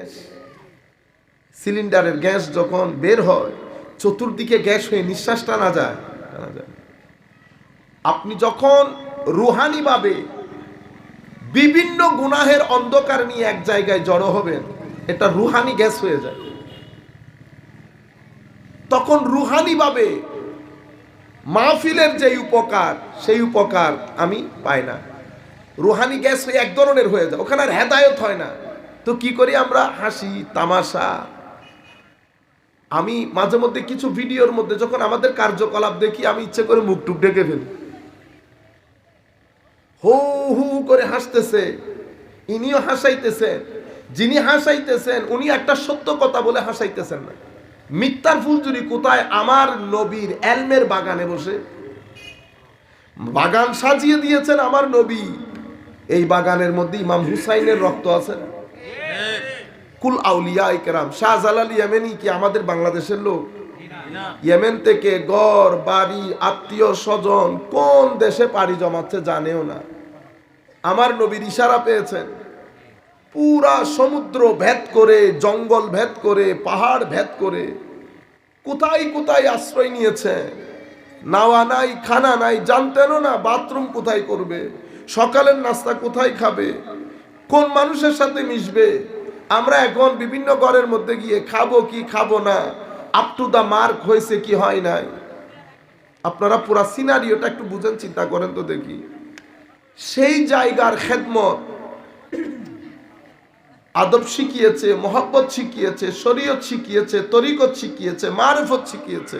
Gas, সিলিন্ডারের gas যখন বের হয় চতুর্দিকে গ্যাস হয়ে নিঃশ্বাস টানা যায়। আপনি যখন রুহানিভাবে বিভিন্ন গুনাহের অন্ধকার নিয়ে এক জায়গায় জড়ো হবেন, এটা রুহানি গ্যাস হয়ে যায়। তখন রুহানিভাবে মাহফিলের যে উপকার, সেই উপকার আমি পাই না। রুহানি গ্যাস হয়ে এক ধরনের হয়ে যায়, ওখানে আর হেদায়েত হয় না। তো কি করি আমরা? হাসি তামাশা। আমি মাঝে মধ্যে কিছু ভিডিওর মধ্যে যখন আমাদের কার্যকলাপ দেখি, আমি ইচ্ছে করে মুখ টুক ঢেকে ফেলি। হু হু করে হাসতেছে, ইনিও হাসাইতেছেন। যিনি হাসাইতেছেন উনি একটা সত্য কথা বলে হাসাইতেছেন না। মিথ্যার ফুলঝুরি কোথায়? আমার নবীর এলমের বাগানে বসে বাগান সাজিয়ে দিয়েছেন আমার নবী। এই বাগানের মধ্যে ইমাম হুসাইনের রক্ত আছে না? কুল আউলিয়া ইকরাম। শাহজালাল ইয়েমেনি কি আমাদের বাংলাদেশের লোক? ইয়েমেন থেকে ঘর বাড়ি আত্মীয় স্বজন কোন দেশে পাড়ি জমাচ্ছে জানেও না। আমার নবীর ইশারা পেয়েছেন, পুরা সমুদ্র ভেদ করে, জঙ্গল ভেদ করে, পাহাড় ভেদ করে কোথায় কোথায় আশ্রয় নিয়েছে। নাওয়া নাই, খানা নাই, জানতেনও না বাথরুম কোথায় করবে, সকালের নাস্তা কোথায় খাবে, কোন মানুষের সাথে মিশবে। আমরা এখন বিভিন্ন ঘরের মধ্যে গিয়ে খাবো কি খাবো না, আপ টু দা মার্ক হয়েছে কি হয় নাই। আপনারা পুরা সিনারিওটা একটু বুঝেন, চিন্তা করেন তো দেখি। সেই জায়গার খেদমত, আদব শিখিয়েছে, মহব্বত শিখিয়েছে, শরীয়ত শিখিয়েছে, তরিকত শিখিয়েছে, মারিফত শিখিয়েছে,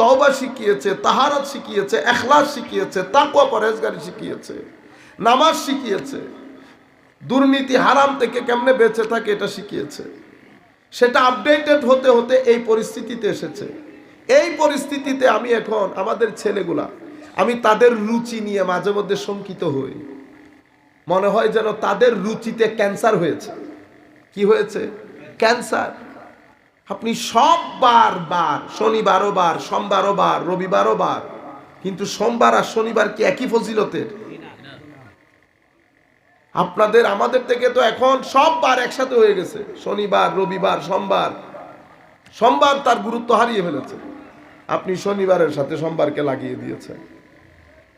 তওবা শিখিয়েছে, তাহারত শিখিয়েছে, ইখলাস শিখিয়েছে, তাকওয়া পরহেজগারি শিখিয়েছে, নামাজ শিখিয়েছে, দুর্নীতি হারাম থেকে কেমনে বেঁচে থাকে এটা শিখিয়েছে। সেটা আপডেটেড হতে হতে এই পরিস্থিতিতে এসেছে। এই পরিস্থিতিতে আমি এখন আমাদের ছেলেগুলা, আমি তাদের রুচি নিয়ে মাঝে মধ্যে শঙ্কিত হই। মনে হয় যেন তাদের রুচিতে ক্যান্সার হয়েছে। কি হয়েছে? ক্যান্সার। আপনি সব বার, শনিবারও বার, সোমবারও বার, রবিবারও বার, কিন্তু সোমবার আর শনিবার কি একই ফজিলতের? আপনাদের আমাদের থেকে তো এখন সব বার একসাথে হয়ে গেছে। শনিবার, রবিবার, সোমবার। সোমবার তার গুরুত্ব হারিয়ে ফেলেছে। আপনি শনিবারের সাথে সোমবারকে লাগিয়ে দিয়েছেন।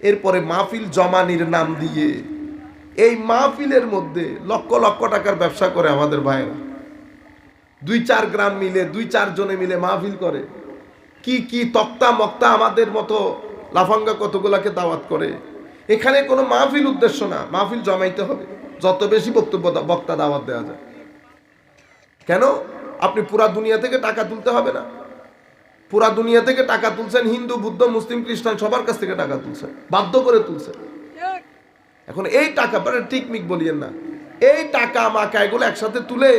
এরপরে মাহফিল জমানির নাম দিয়ে এই মাহফিলের মধ্যে লক্ষ লক্ষ টাকার ব্যবসা করে আমাদের ভাইয়েরা। 2-4 গ্রাম মিলে, 2-4 জনে মিলে মাহফিল করে। কি কি তক্তা মক্তা আমাদের মতো লাফাঙ্গা কতগুলাকে দাওয়াত করে। এখানে কোনো মাহফিল উদ্দেশ্য না, মাহফিল জমাইতে হবে, যত বেশি বক্তা দাওয়াত দেওয়া যায়। কেন? আপনি পুরা দুনিয়া থেকে টাকা তুলতে হবে না? পুরা দুনিয়া থেকে টাকা তুলছেন, হিন্দু বৌদ্ধ মুসলিম খ্রিস্টান সবার কাছ থেকে টাকা তুলছেন, বাধ্য করে তুলছেন। এখন এই টাকা টিকমিক বলিয়েন না, এই টাকা মাকা এগুলো একসাথে তুলে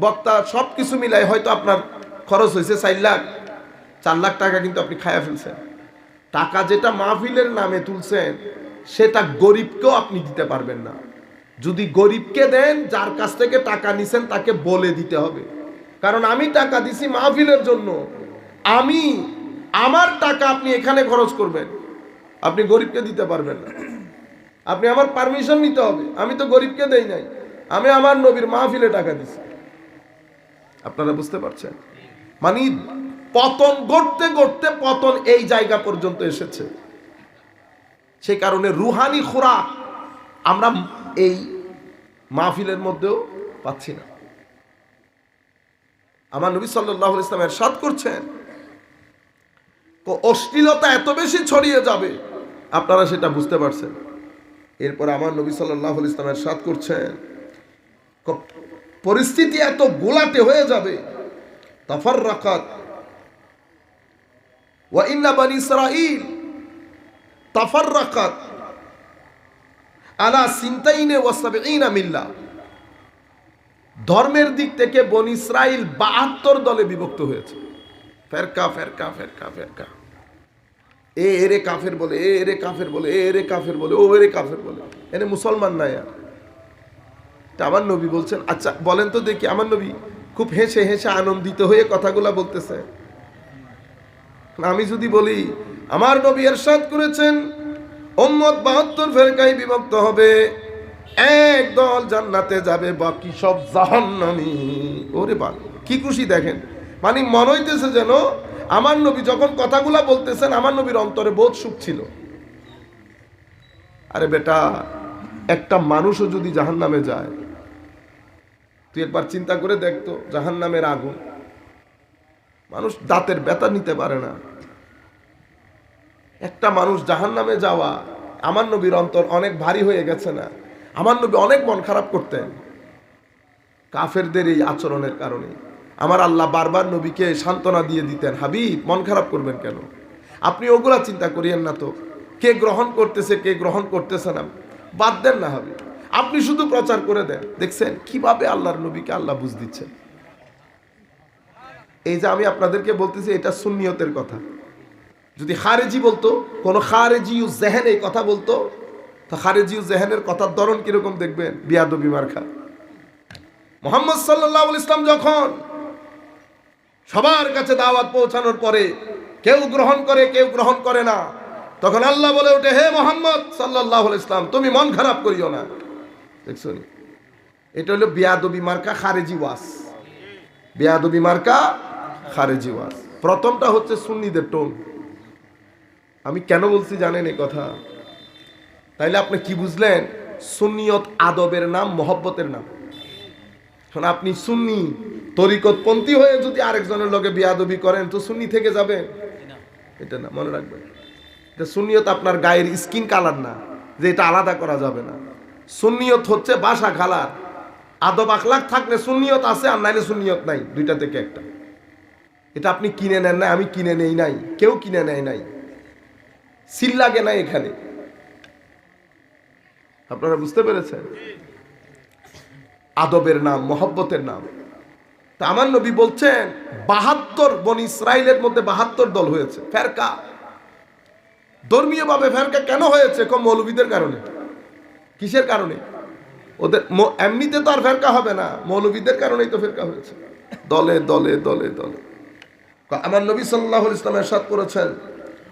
বক্তা সব কিছু মিলাই হয়তো আপনার খরচ হয়েছে 4 লাখ 4 লাখ টাকা, কিন্তু আপনি খায়া ফেলছেন। টাকা যেটা মাহফিলের নামে তুলছেন সেটা গরিবকেও আপনি দিতে পারবেন না। যদি গরিবকে দেন, যার কাছ থেকে টাকা নিছেন তাকে বলে দিতে হবে, কারণ আমি টাকা দিছি মাহফিলের জন্য, আমি আমার টাকা আপনি এখানে খরচ করবেন, আপনি গরিবকে দিতে পারবেন না। আপনি আমার পারমিশন নিতে হবে। আমি তো গরিবকে দেই নাই, আমি আমার নবীর মাহফিলে টাকা দিছি। আপনারা বুঝতে পারছেন? মানে পতন গড়তে গড়তে পতন এই জায়গা পর্যন্ত এসেছে। সেই কারণে রুহানি খোরাক আমরা এই মাহফিলের মধ্যেও পাচ্ছি না। আমার নবী সাল্লাল্লাহু আলাইহি ওয়াসাল্লাম ইরশাদ করছেন, অশ্লীলতা এত বেশি ছড়িয়ে যাবে, আপনারা সেটা বুঝতে পারছেন। এরপর আমার নবী সাল্লাল্লাহু আলাইহি ওয়াসাল্লাম ইরশাদ করছেন, পরিস্থিতি এত গোলাটে হয়ে যাবে, তাফাররাকাত ওয়া ইন্না বানি ইসরাঈল তাফাররাকাত আলা সিনতাইনে ওয়া সাবঈনা মিল্লা। ধর্মের দিক থেকে বনি ইসরাইল 72 দলে বিভক্ত হয়েছে। ফেরকা ফেরকা ফেরকা ফেরকা, এ এরে কাফের বলে, এ এরে কাফের বলে, এ এরে কাফের বলে, ও এরে কাফের বলে, এনে মুসলমান না। আমার নবী বলছেন, আচ্ছা বলেন তো দেখি, আমার নবী খুব হেসে হেসে আনন্দিত হয়ে কথাগুলা বলতেছে। আমি যদি বলি আমার নবী ইরশাদ করেছেন উম্মত 72 ফেরকায় বিভক্ত হবে, একদল জান্নাতে যাবে, বাকি সব জাহান্নামী। ওরে বাবা, কি খুশি দেখেন। মানে মনে হইতেছে যেন আমার নবী যখন কথাগুলা বলতেছেন, আমার নবীর অন্তরে বোধ সুখ ছিল। আরে বেটা, একটা মানুষও যদি জাহান্নামে যায়, তুই একবার চিন্তা করে দেখতো, জাহান্নামের আগুন, মানুষ দাঁতের ব্যথা নিতে পারে না। একটা মানুষ জাহান্নামে যাওয়া, আমার নবীর অন্তর অনেক ভারী হয়ে গেছে না? আমার নবী অনেক মন খারাপ করতেন কাফেরদের এই আচরণের কারণে। আমার আল্লাহ বারবার নবীকে সান্ত্বনা দিয়ে দিতেন, হাবিব মন খারাপ করবেন কেন, আপনি ওগুলা চিন্তা করিয়েন না তো, কে গ্রহণ করতেছে কে গ্রহণ করতেছে না বাদ দেন না হাবিব, আপনি শুধু প্রচার করে দেন। দেখছেন কিভাবে আল্লাহর নবীকে আল্লাহ বুঝ দিচ্ছেন। এই যে আমি আপনাদেরকে বলতেছি, এটা সুন্নিয়তের কথা। যদি খারেজি বলতো, কোন খারেজি জেহেন এই কথা বলতো, তা খারেজি জেহেনের কথার ধরন কিরকম দেখবেন, বিয়াদবি মার্কা। মুহাম্মদ সাল্লাল্লাহু আলাইহি ওয়াসাল্লাম যখন সবার কাছে দাওয়াত পৌঁছানোর পরে কেউ গ্রহণ করে কেউ গ্রহণ করে না, তখন আল্লাহ বলে ওঠে, হে মুহাম্মদ সাল্লাল্লাহু আলাইহি ওয়াসাল্লাম, তুমি মন খারাপ করিও না। দেখছো, এটা হলো বিয়াদবি মার্কা খারেজি ওয়াজ। বিয়াদবি মার্কা খারেজি ওয়াজ। প্রথমটা হচ্ছে সুন্নিদের টোন। আমি কেন বলছি জানেন এই কথা? তাইলে আপনি কি বুঝলেন? সুন্নিয়ত আদবের নাম, মহব্বতের নাম। আপনি সুন্নি তরিকতপন্থী হয়ে যদি আরেকজনের লগে বিয়াদবি করেন, তো সুন্নি থেকে যাবেন? এটা না, মনে রাখবেন। এটা সুন্নিয়ত আপনার গায়ের স্কিন কালার না, যে এটা আলাদা করা যাবে না। সুন্নিয়ত হচ্ছে ভাষা কালার। আদব আখলাক থাকলে সুন্নিয়ত আছে, আর নাইলে সুন্নিয়ত নাই, দুইটা থেকে একটা। এটা আপনি কিনে নেন না, আমি কিনে নেই নাই, কেউ কিনে নেয় নাই, সিল লাগে না এখানে। আপনারা বুঝতে পেরেছেন? আদবের নাম, মহব্বতের নাম। তা আমার নবী বলছেন ৭২ বনি ইসরাইলের মধ্যে ৭২ দল হয়েছে, ফেরকা। ধর্মীয় ভাবে ফেরকা কেন হয়েছে? মৌলবীদের কারণে। কিসের কারণে? ওদের এমনিতে তো আর ফেরকা হবে না, মৌলবীদের কারণেই তো ফেরকা হয়েছে, দলে দলে দলে দলে। আমার নবী সাল্লাল্লাহু আলাইহি ওয়াসাল্লাম ইরশাদ করেছেন,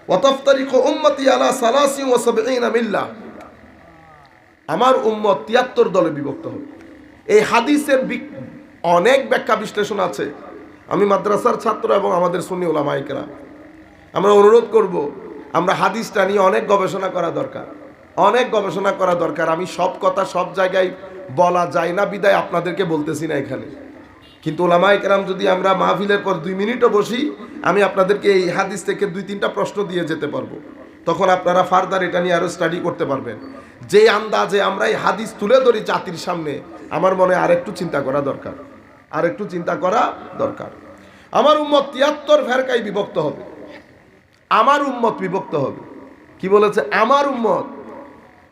ওয়াতাফতারিকু উম্মতি আলা ৭৩ মিল্লাহ। আমার উম্মত ৭৩ দলে বিভক্ত হবে। এই হাদিসের অনেক ব্যাখ্যা বিশ্লেষণ আছে। আমি মাদ্রাসার ছাত্র এবং আমাদের সুন্নি উলামায়ে কেরাম, আমরা অনুরোধ করব, আমরা হাদিসটা নিয়ে অনেক গবেষণা করা দরকার, অনেক গবেষণা করা দরকার। আমি সব কথা সব জায়গায় বলা যায় না বিদায় আপনাদেরকে বলতেছি না এখানে। কিন্তু উলামায়ে কেরাম যদি আমরা মাহফিলের পর 2 মিনিটও বসি, আমি আপনাদেরকে এই হাদিস থেকে 2-3টা প্রশ্ন দিয়ে যেতে পারবো। তখন আপনারা ফার্দার এটা নিয়ে আরো স্টাডি করতে পারবেন। যে আন্দাজে আমরা এই হাদিস তুলে ধরি জাতির সামনে, আমার মনে আরেকটু চিন্তা করা দরকার, আরেকটু চিন্তা করা দরকার। আমার উম্মত ৭৩ ফেরকায় বিভক্ত হবে। আমার উম্মত বিভক্ত হবে। কি বলেছে? আমার উম্মত।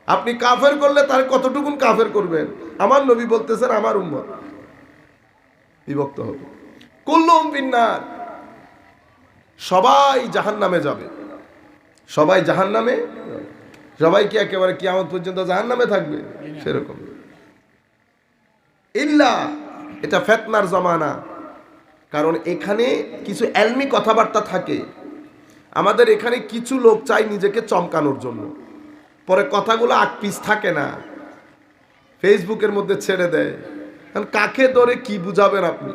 আপনি কাফের করলে তার কতটুকুন কাফের করবেন? আমার নবী বলতেছেন আমার উম্মত বিভক্ত হবে। কুল্লুহুম ফিন্নার, সবাই জাহান্নামে যাবে, সবাই জাহান্নামে। সবাই কি একেবারে কিয়ামত পর্যন্ত জাহান্নামে থাকবে? সেরকম ইল্লা, এটা ফিতনার জামানা। কারণ এখানে কিছু এলমি কথাবার্তা থাকে। আমাদের এখানে কিছু লোক চাই নিজেকে চমকানোর জন্য, পরে কথাগুলো আকপিস থাকে না, ফেসবুকের মধ্যে ছেড়ে দেয়। কারণ কাকে ধরে কি বুঝাবেন আপনি?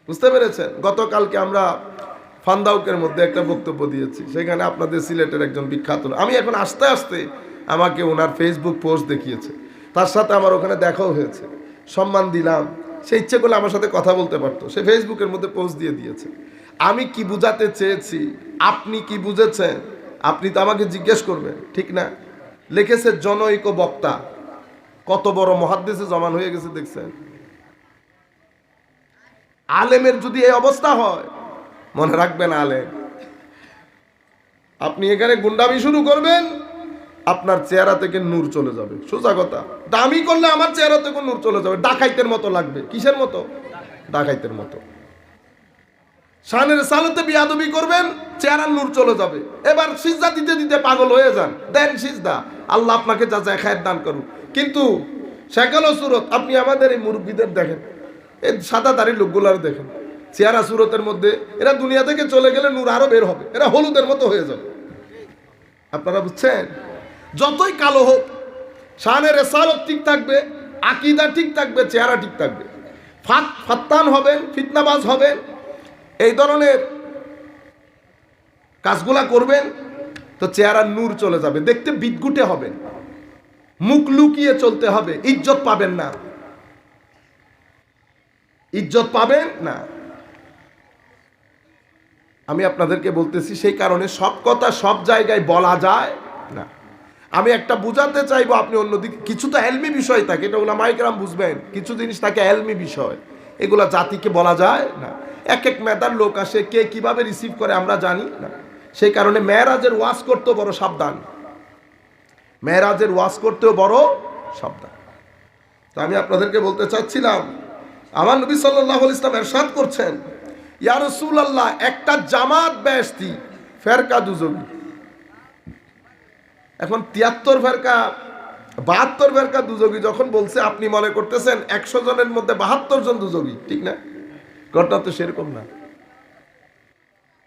বুঝতে পেরেছেন? গতকালকে আমরা ফান্দাউকের মধ্যে একটা বক্তব্য দিয়েছি, সেখানে আপনাদের সিলেটের একজন বিখ্যাত, আমি এখন আস্তে আস্তে আমাকে ওনার ফেসবুক পোস্ট দেখিয়েছে, তার সাথে আমার ওখানে দেখাও হয়েছে, সম্মান দিলাম। সে ইচ্ছে করলে আমার সাথে কথা বলতে পারতো, সে ফেসবুকের মধ্যে পোস্ট দিয়ে দিয়েছে। আমি কি বুঝাতে চেয়েছি, আপনি কি বুঝেছেন, আপনি তো আমাকে জিজ্ঞেস করবেন, ঠিক না? লিখেছে জনৈক বক্তা, কত বড় মুহাদ্দিসে জমান হয়ে গেছে দেখছেন? আলেমের যদি এই অবস্থা হয়, মনে রাখবেন আলেম, আপনি এখানে গুন্ডামি শুরু করবেন, আপনার চেহারা থেকে নূর চলে যাবে। সোজা কথা, দামি করলে আমার চেহারা থেকে নূর চলে যাবে, ডাকাইতের মতো লাগবে। কিসের মতো? ডাকাইতের মতো। শানের সালতে বিয়াদবি করবেন, চেহারার নূর চলে যাবে। এবার সিজদা দিতে দিতে পাগল হয়ে যান, দেন সিজদা, আল্লাহ আপনাকে যা যায় খায়ের দান করুন। কিন্তু সেকালো সুরত, আপনি আমাদের এই মুরব্বীদের দেখেন, এই সাদা দাড়ির লোকগুলার দেখেন, চেহারা সুরতের মধ্যে, এরা দুনিয়া থেকে চলে গেলে নূর আরো বের হবে, এরা হলুদের মতো হয়ে যাবে। আপনারা বুঝছেন? যতই কালো হোক, শানে রেসালত ঠিক থাকবে, আকীদা ঠিক থাকবে, চেহারা ঠিক থাকবে। ফাত্তান হবেন, ফিতনাবাজ হবেন, এই ধরনের কাজগুলা করবেন তো চেহারার নূর চলে যাবে, দেখতে বিদঘুটে হবেন, মুখ লুকিয়ে চলতে হবে, ইজ্জত পাবেন না, ইজ্জত পাবেন না। আমি আপনাদেরকে বলতেছি, সেই কারণে সব কথা সব জায়গায় বলা যায় না। আমি একটা বুঝাতে চাইবো, আপনি অন্যদিকে কিছু তো এলমি বিষয় থাকে, এটা উলামায়ে কেরাম বুঝবেন, কিছু জিনিস থাকে এলমি বিষয়, এগুলা জাতিকে বলা যায় না। এক এক মেধার লোক আসে, কে কিভাবে রিসিভ করে আমরা জানি না। সেই কারণে মেরাজের ওয়াজ করতেও বড় সাবধান, মেরাজের ওয়াজ করতেও বড় সাবধান। তো আমি আপনাদেরকে বলতে চাচ্ছিলাম, আমার নবী সাল্লাল্লাহু আলাইহি ওয়াসাল্লাম ইরশাদ করছেন, ইয়া রাসূলুল্লাহ, একটা জামাত বেহেশতি, ফেরকা দুজকি। এখন 73 ফেরকা 72 ফেরকা দুজকি যখন বলছে, আপনি মনে করতেছেন 100 জনের মধ্যে 72 জন দুজকি, ঠিক না? ঘটনা তো সেরকম না।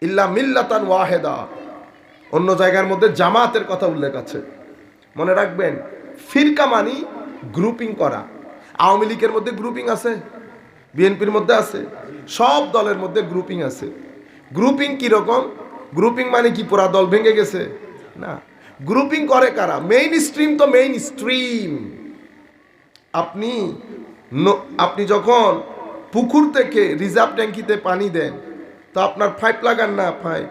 ইল্লা মিল্লাতান ওয়াহিদা, অন্য জায়গার মধ্যে জামাতের কথা উল্লেখ আছে। মনে রাখবেন, ফিরকা মানি গ্রুপিং করা। আওয়ামী লীগের মধ্যে গ্রুপিং আছে, বিএনপির মধ্যে আছে, সব দলের মধ্যে গ্রুপিং আছে। গ্রুপিং কিরকম? গ্রুপিং মানে কি পুরা দল ভেঙে গেছে? না, গ্রুপিং করে কারা? মেইন স্ট্রিম তো মেইন স্ট্রিম। আপনি যখন পুকুর থেকে রিজার্ভ ট্যাঙ্কিতে পানি দেন, তো আপনার পাইপ লাগান না, পাইপ,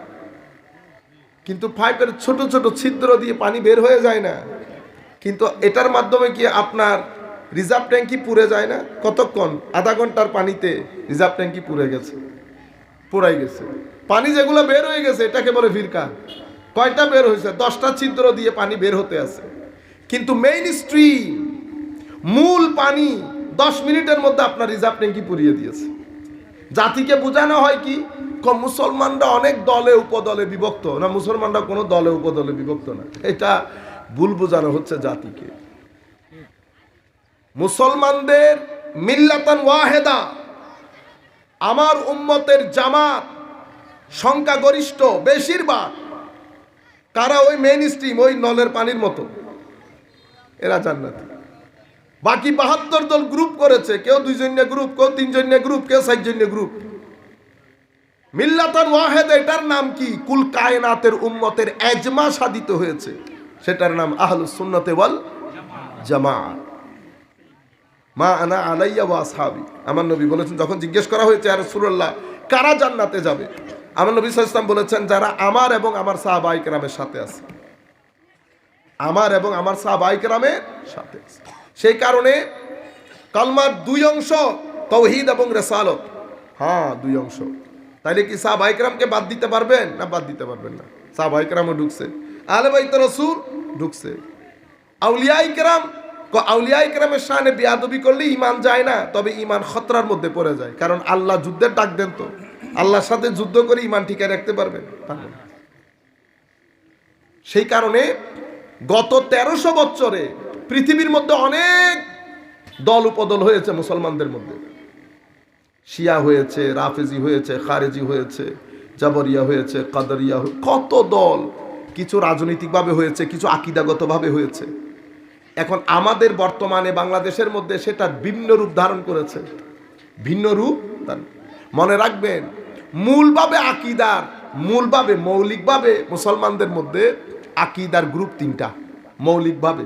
কিন্তু পাইপের ছোট ছোট ছিদ্র দিয়ে পানি বের হয়ে যায় না, কিন্তু এটার মাধ্যমে কি আপনার রিজার্ভ ট্যাঙ্কি পুড়ে যায় না? কতক্ষণ? আধা ঘন্টার পানিতে রিজার্ভ ট্যাঙ্কি পুড়ে গেছে, পুরাই গেছে। পানি যেগুলো বের হয়ে গেছে এটাকে বলে ফিরকা। কয়টা বের হয়েছে? 10টা ছিদ্র দিয়ে পানি বের হতে আছে। কিন্তু মেইন স্ট্রিম, মূল পানি 10 মিনিটের মধ্যে আপনার রিজার্ভ ট্যাঙ্কি পুড়িয়ে দিয়েছে। জাতিকে বোঝানো হয় কি, মুসলমানরা অনেক দলে উপদলে বিভক্ত না, মুসলমানরা কোনো দলে উপদলে বিভক্ত না, এটা ভুল বোঝানো হচ্ছে জাতিকে। মুসলমানদের মিল্লাতান ওয়াহিদা, আমার উম্মতের জামাত সংখ্যাগরিষ্ঠ, বেশিরভাগ কারা? ওই মেইন স্ট্রিম, ওই নলের পানির মতো, এরা জান্নাতি। বাকি 72 দল গ্রুপ করেছে, কেউ 2 জন্য গ্রুপ, কেউ 3 জন্য গ্রুপ, কেউ 4 জন্য গ্রুপ। মিল্লাতান ওয়াহিদা, এটার নাম কি? কুল কায়নাতের উম্মতের এজমা সাধিত হয়েছে, সেটার নাম আহলুস সুন্নাতে ওয়াল জামাআত। মা আনা আলাইয়া ওয়া আসহাবি। আমার নবী বলেছেন, যখন জিজ্ঞেস করা হয়েছে ইয়া রাসূলুল্লাহ কারা জান্নাতে যাবে, আমার নবী সাল্লাল্লাহু আলাইহি ওয়াসাল্লাম বলেছেন, যারা আমার এবং আমার সাহাবায়ে কেরামের সাথে আছে, আমার এবং আমার সাহাবায়ে কেরামের সাথে আছে। সেই কারণে কালমার 2 অংশ, তাওহীদ এবং রিসালাত। হ্যাঁ, 2 অংশ। তাইলে কি সাহাবায়ে কেরামকে বাদ দিতে পারবেন? না, বাদ দিতে পারবেন না। সাহাবায়ে কেরামও ঢুকছে, আহলে বাইত রাসূল ঢুকছে, আউলিয়ায়ে কেরাম। আউলিয়ায়ে কেরামের শানে বেয়াদবি করলে ঈমান যায় না, তবে ঈমান খতরার মধ্যে পড়ে যায়। কারণ আল্লাহ যুদ্ধের ডাক দেন, তো আল্লাহর সাথে যুদ্ধ করে ঈমান টিকায় রাখতে পারবেন? সেই কারণে গত 1300 বছরে পৃথিবীর মধ্যে অনেক দল উপদল হয়েছে মুসলমানদের মধ্যে। শিয়া হয়েছে, রাফেজি হয়েছে, খারেজি হয়েছে, জাবরিয়া হয়েছে, কাদরিয়া, কত দল। কিছু রাজনৈতিকভাবে হয়েছে, কিছু আকীদাগতভাবে হয়েছে। এখন আমাদের বর্তমানে বাংলাদেশের মধ্যে সেটা ভিন্ন রূপ ধারণ করেছে, ভিন্ন রূপ। মনে রাখবেন, মূলভাবে আকীদার, মূলভাবে মৌলিকভাবে মুসলমানদের মধ্যে আকীদার গ্রুপ 3টা মৌলিকভাবে: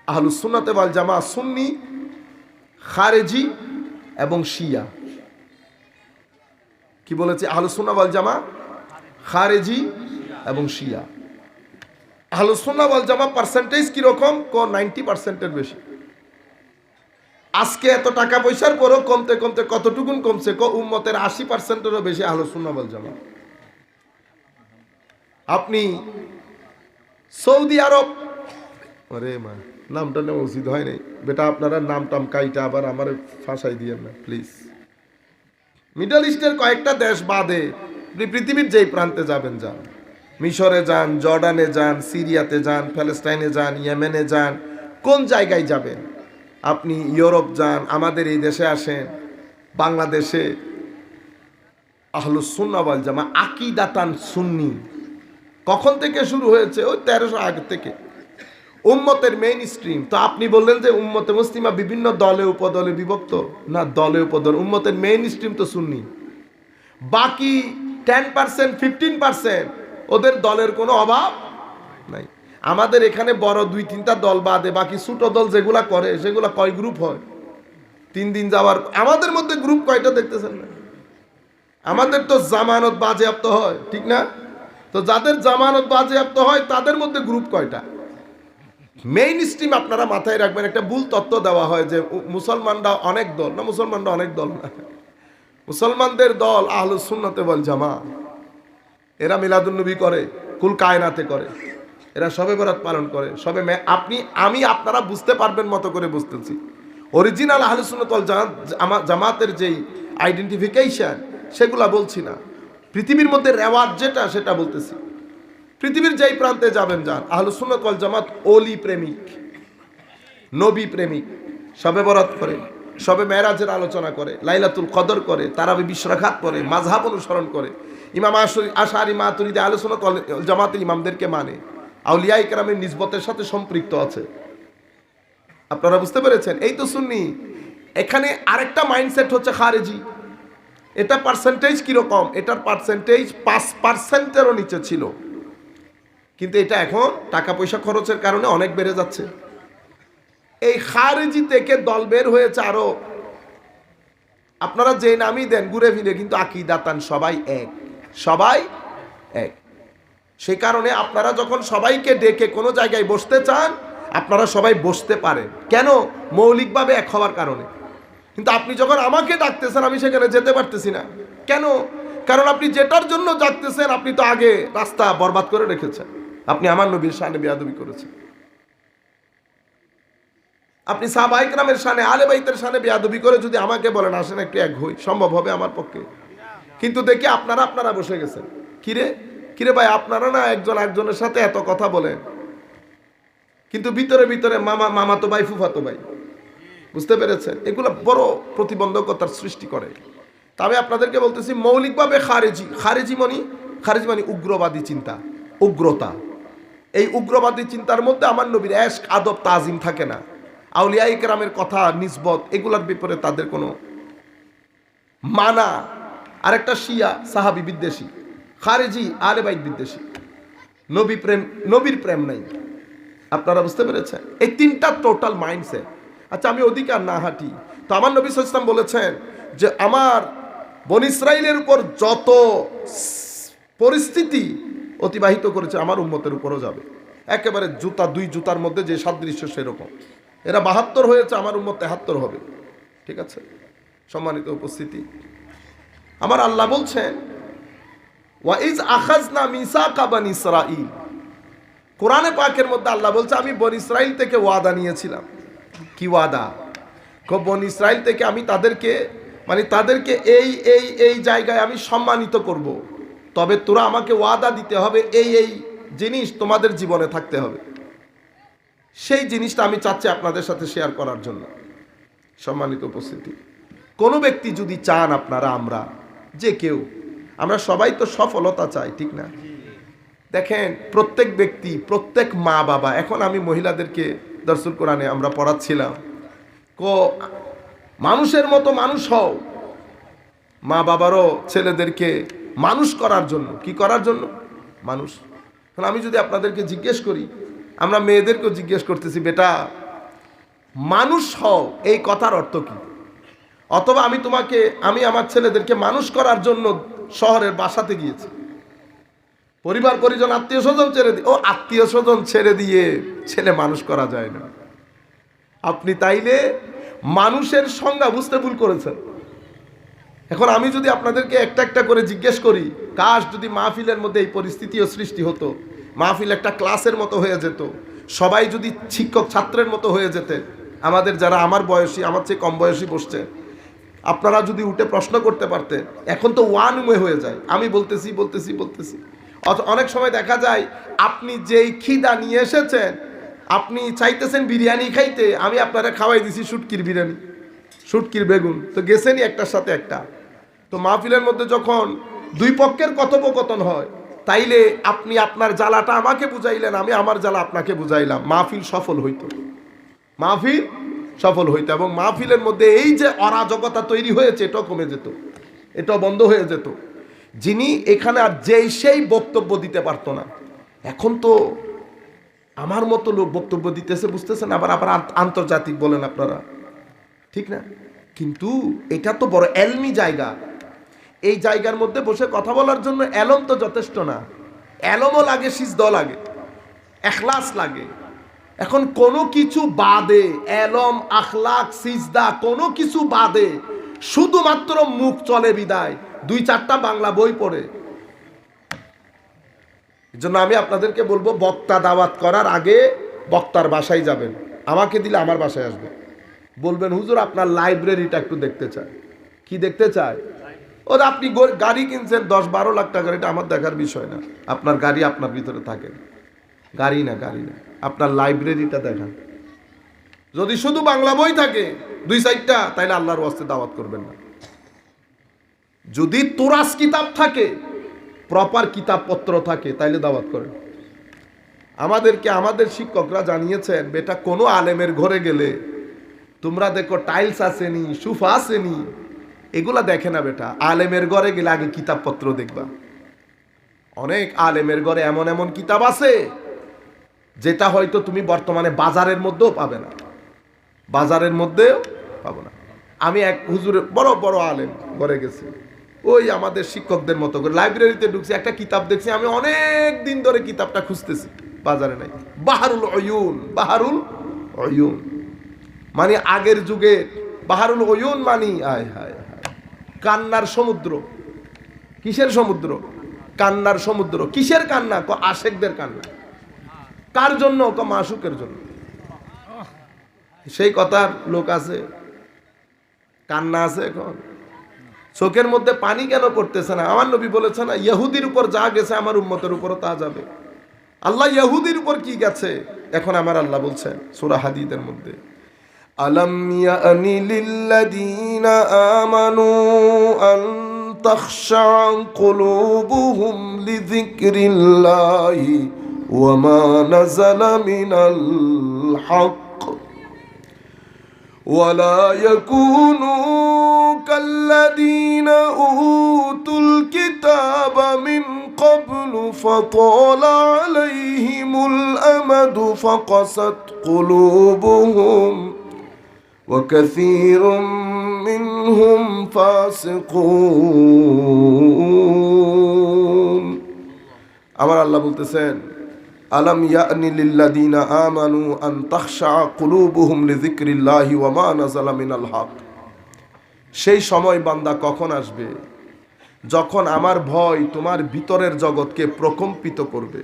আহলুস সুন্নাতে ওয়াল জামাত, সুন্নি, খারেজি এবং শিয়া। কি বলেছে? আহলুস সুন্নাহ ওয়াল জামাত, খারেজি এবং শিয়া। আহলুস সুন্নাহ ওয়াল জামাত পার্সেন্টেজ কিরকম? 90%-এর বেশি। আজকে এত টাকা পয়সার পরও কমতে কমতে কতটুকুন কমছে? উম্মতের 80%-এরও বেশি আহলুস সুন্নাহ ওয়াল জামাত। আপনি সৌদি আরব, আরে মা, নামটা নেওয়া উচিত হয় নাই বেটা, আপনারা নাম টাম কাইটা আবার আমার ফাঁসাই দিয়েন না প্লিজ। মিডল ইস্টের কয়েকটা দেশ বাদে পৃথিবীর যেই প্রান্তে যাবেন যান, মিশরে যান, জর্ডানে যান, সিরিয়াতে যান, প্যালেস্টাইনে যান, ইয়েমেনে যান, কোন জায়গায় যাবেন আপনি, ইউরোপ যান, আমাদের এই দেশে আসেন, বাংলাদেশে আহলুস সুন্নাহ ওয়াল জামাত আকীদাতান সুন্নি। কখন থেকে শুরু হয়েছে? ওই 1300 আগে থেকে। উম্মতের মেইন স্ট্রিম। তো আপনি বললেন যে উম্মতে মুসলিমা বিভিন্ন দলে উপদলে বিভক্ত, না দলে উপদল, উম্মতের মেইন স্ট্রিম তো সুন্নি। বাকি 10% 15% ওদের দলের কোনো অভাব নাই। আমাদের এখানে বড় 2-3টা দল বাদে বাকি ছোট দল যেগুলা করে সেগুলা কয় গ্রুপ হয় 3 দিন যাওয়ার। আমাদের মধ্যে গ্রুপ কয়টা দেখতেছেন না? আমাদের তো জামানত বাজেয়াপ্ত হয়, ঠিক না? তো যাদের জামানত বাজেয়াপ্ত হয় তাদের মধ্যে গ্রুপ কয়টা? মেইন স্ট্রিম আপনারা মাথায় রাখবেন। একটা ভুল তত্ত্ব দেওয়া হয় যে মুসলমানরা অনেক দল, না মুসলমানরা অনেক দল না। মুসলমানদের দল আহলুস সুন্নাতে ওয়াল জামাত। এরা মিলাদুন্নবী করে, কুল কায়নাতে করে, এরা শবে বরাত পালন করে, আমি আপনারা বুঝতে পারবেন মতো করে বুঝতেছি। অরিজিনাল আহলুস সুন্নাত ওয়াল জামাতের যেই আইডেন্টিফিকেশন সেগুলা বলছি না, পৃথিবীর মধ্যে রেওয়াজ যেটা সেটা বলতেছি। পৃথিবীর যেই প্রান্তে যাবেন যান, আহলুস সুন্নাত ওয়াল জামাত ওলি প্রেমিক, নবী প্রেমিক, শবে বরাত করে, শবে মেরাজের আলোচনা করে, লাইলাতুল কদর করে, তারাবি 20 রাকাত করে, মাযহাব অনুসরণ করে, ইমাম আশআরী মাতুরিদি আহলুস সুন্নাত ওয়াল জামাতের ইমামদেরকে মানে, আউলিয়া ইকরামের নিসবতের সাথে সম্পৃক্ত আছে। আপনারা বুঝতে পেরেছেন? এই তো সুন্নি। এখানে আরেকটা মাইন্ডসেট হচ্ছে খারেজি। এটা পার্সেন্টেজ কিরকম? এটার পার্সেন্টেজ 5%-এরও নিচে ছিল, কিন্তু এটা এখন টাকা পয়সা খরচের কারণে অনেক বেড়ে যাচ্ছে। এই খারেজি থেকে দল বের হয়েছে আরো, আপনারা যে নামই দেন ঘুরে ফিরে, কিন্তু আকীদাতান সবাই এক, সবাই এক। সেই কারণে আপনারা যখন সবাইকে ডেকে কোনো জায়গায় বসতে চান, আপনারা সবাই বসতে পারেন। কেন? মৌলিকভাবে এক হওয়ার কারণে। কিন্তু আপনি যখন আমাকে ডাকতেছেন আমি সেখানে যেতে পারতেছি না। কেন? কারণ আপনি যেটার জন্য ডাকতেছেন আপনি তো আগে রাস্তা বরবাদ করে রেখেছেন। আপনি আমার নবীর শানে বেয়াদবি করেছেন, আপনি সাহাবায়ে কেরামের শানে, আলে বাইতের শানে বেয়াদবি করে যদি আমাকে বলেন আসেন একটু এক হই, সম্ভব হবে আমার পক্ষে? কিন্তু দেখি আপনারা বসে গেছেন। কিরে ভাই, আপনারা না একজন একজনের সাথে এত কথা বলেন, কিন্তু ভিতরে ভিতরে মামা তো ভাই, ফুফাতো ভাই। বুঝতে পেরেছেন? এগুলো বড় প্রতিবন্ধকতার সৃষ্টি করে। তবে আপনাদেরকে বলতেছি মৌলিকভাবে খারেজি মানে উগ্রবাদী চিন্তা, উগ্রতা। এই উগ্রবাদী চিন্তার মধ্যে আমার নবীর এশক আদব তাজিম থাকে না। আউলিয়া ইকরামের কথা নিসবত এগুলার ব্যাপারে তাদের কোনো মানা। আরেকটা শিয়া সাহাবী বিদ্বেষী, খারেজি আলে বাইত বিদ্বেষী, নবীর প্রেম নাই। আপনারা বুঝতে পেরেছেন? এই তিনটা টোটাল মাইন্ডসেট। আচ্ছা, আমি অধিকার না হাঁটি তো আমার নবী সাল্লাল্লাহু আলাইহি ওয়াসাল্লাম বলেছেন যে আমার বনী ইসরাইলের উপর যত পরিস্থিতি অতিবাহিত করেছে আমার উম্মতের উপরও যাবে। একেবারে দুই জুতার মধ্যে যে সাদৃশ্য সেরকম। এরা 72 হয়েছে, আমার উম্মত 73 হবে। ঠিক আছে? সম্মানিত উপস্থিতি, আমার আল্লাহ বলছেন ওয়াইজ আখাযনা মিসাকা বানি ইসরাঈল। কোরআনে পাকের মধ্যে আল্লাহ বলছে আমি বনী ইসরাইল থেকে ওয়াদা নিয়েছিলাম। কি ওয়াদা? বনী ইসরাইল থেকে আমি তাদেরকে এই জায়গায় আমি সম্মানিত করব। তবে তোরা আমাকে ওয়াদা দিতে হবে এই জিনিস তোমাদের জীবনে থাকতে হবে। সেই জিনিসটা আমি চাচ্ছি আপনাদের সাথে শেয়ার করার জন্য। সম্মানিত উপস্থিতি, কোনো ব্যক্তি যদি চান, আপনারা, আমরা, যে কেউ, আমরা সবাই তো সফলতা চাই, ঠিক না? দেখেন, প্রত্যেক ব্যক্তি, প্রত্যেক মা বাবা, এখন আমি মহিলাদেরকে দরসুল কোরআনে আমরা পড়াচ্ছিলাম, মানুষের মতো মানুষ হও। মা বাবারও ছেলেদেরকে মানুষ করার জন্য, কি করার জন্য? মানুষ। আমি যদি আপনাদেরকে জিজ্ঞেস করি, আমরা মেয়েদেরকেও জিজ্ঞেস করতেছি, বেটা মানুষ হও, এই কথার অর্থ কি? অথবা আমি আমার ছেলেদেরকে মানুষ করার জন্য শহরের বাসাতে গিয়েছি, পরিবার পরিজন আত্মীয় স্বজন ছেড়ে দিয়ে ছেলে মানুষ করা যায় না। আপনি তাইলে মানুষের সংজ্ঞা বুঝতে ভুল করেছেন। এখন আমি যদি আপনাদেরকে একটা একটা করে জিজ্ঞেস করি, কাশ যদি মাহফিলের মধ্যে এই পরিস্থিতিও সৃষ্টি হতো, মাহফিল একটা ক্লাসের মতো হয়ে যেত, সবাই যদি শিক্ষক ছাত্রের মতো হয়ে যেতে, আমাদের যারা আমার বয়সী, আমার চেয়ে কম বয়সী বসছে, আপনারা যদি উঠে প্রশ্ন করতে পারতেন। এখন তো ওয়ান ওয়ে হয়ে যায়, আমি বলতেছি। অনেক সময় দেখা যায় আপনি যেই খিদা নিয়ে এসেছেন, আপনি চাইতেছেন বিরিয়ানি খাইতে, আমি আপনারা খাওয়াই দিছি শুটকির বিরিয়ানি, শুটকির বেগুন, তো গেছেনই একটার সাথে একটা। তো মাহফিলের মধ্যে যখন দুই পক্ষের কথোপকথন হয়, তাইলে আপনি আপনার জ্বালাটা আমাকে বুঝাইলেন, আমি আমার জ্বালা আপনাকে বুঝাইলাম, মাহফিল সফল হইতো, মাহফিল সফল হইতো। এবং মাহফিলের মধ্যে এই যে অরাজকতা তৈরি হয়েছে এটাও কমে যেত, এটাও বন্ধ হয়ে যেত। যিনি এখানে আর যেই সেই বক্তব্য দিতে পারতো না, এখন তো আমার মতো লোক বক্তব্য দিতেছে, বুঝতেছেন? আবার আবার আন্তর্জাতিক বলেন আপনারা, ঠিক না? কিন্তু এটা তো বড় এলমি জায়গা, এই জায়গার মধ্যে বসে কথা বলার জন্য এলম তো যথেষ্ট না, এলমও লাগে, সিজদাও লাগে, এখলাস লাগে। এখন কোনো কিছু বাদে, এলম, আখলাক, সিজদা কোনো কিছু বাদে শুধুমাত্র মুখ চলে বিদায় 2-4টা বাংলা বই পড়ে। এই জন্য আমি আপনাদেরকে বলবো, বক্তা দাওয়াত করার আগে বক্তার বাসায় যাবেন, আমাকে দিলে আমার বাসায় আসবে, বলবেন হুজুর আপনার লাইব্রেরিটা একটু দেখতে চাই। কি দেখতে চায়? ওরা আপনি গাড়ি কিনছেন 10-12 লাখ টাকার, এটা আমার দেখার বিষয় না। আপনার গাড়ি আপনার ভিতরে থাকে, গাড়ি না, গাড়ি না, আপনার লাইব্রেরিটা দেখান। যদি শুধু বাংলা বই থাকে 2-4টা, তাইলে আল্লাহর ওয়াস্তে দাওয়াত করবেন না। যদি তুরাস কিতাব থাকে, প্রপার কিতাবপত্র থাকে, তাইলে দাওয়াত করেন। আমাদেরকে আমাদের শিক্ষকরা জানিয়েছেন, বেটা কোনো আলেমের ঘরে গেলে তোমরা দেখো টাইলস আসেনি, সুফা আসেনি, এগুলা দেখে না বেটা। আলেমের ঘরে গেলে আগে কিতাবপত্র দেখবা। অনেক আলেমের ঘরে এমন এমন কিতাব আছে যেটা হয়তো তুমি বর্তমানে বাজারের মধ্যেও পাবে না, বাজারের মধ্যেও পাবো না। আমি এক হুজুরের বড় বড় আলেম ঘরে গেছি, ওই আমাদের শিক্ষকদের মতো করে লাইব্রেরিতে ঢুকছি, একটা কিতাব দেখছি, আমি অনেক দিন ধরে কিতাবটা খুঁজতেছি, বাজারে নাই। বাহারুল অয়ুন, বাহারুল অয়ুন মানে আগের যুগে বাহারুল অয়ুন মানি আয় হায় কান্নার সমুদ্র। কিসের সমুদ্র? কান্নার সমুদ্র। কিসের কান্না? আশেকদের কান্না। কার জন্য? মাসুকের জন্য। সেই কথার লোক আছে, কান্না আছে। এখন চোখের মধ্যে পানি কেন করতেছে না? আমার নবী বলেছে না, ইহুদির উপর যা গেছে আমার উম্মতের উপরও তা যাবে। আল্লাহ ইহুদির উপর কি গেছে, এখন আমার আল্লাহ বলছেন সূরা হাদীদের মধ্যে, আলাম ইয়ানি লিল্লাযীনা আমানু আন তাখশা কুলুবুহুম লিযিকরিল্লাহি ওয়া মা নাযালা মিনাল হক ওয়া লা ইয়াকুনু কাল্লাযীনা উতুল কিতাবা মিন ক্বাবলু ফাতালা আলাইহিমুল আমাদু ফাকাসাত কুলুবুহুম وكثير منهم فاسقون। আমার আল্লাহ বলতেছেন, আলাম ইয়ানি লিল্লাযীনা আমানু আন তাখশা কুলুবুহুম লিযিকরিল্লাহি ওয়া মা নাযালা মিনাল হক। সেই সময় বান্দা কখন আসবে যখন আমার ভয় তোমার ভিতরের জগৎকে প্রকম্পিত করবে,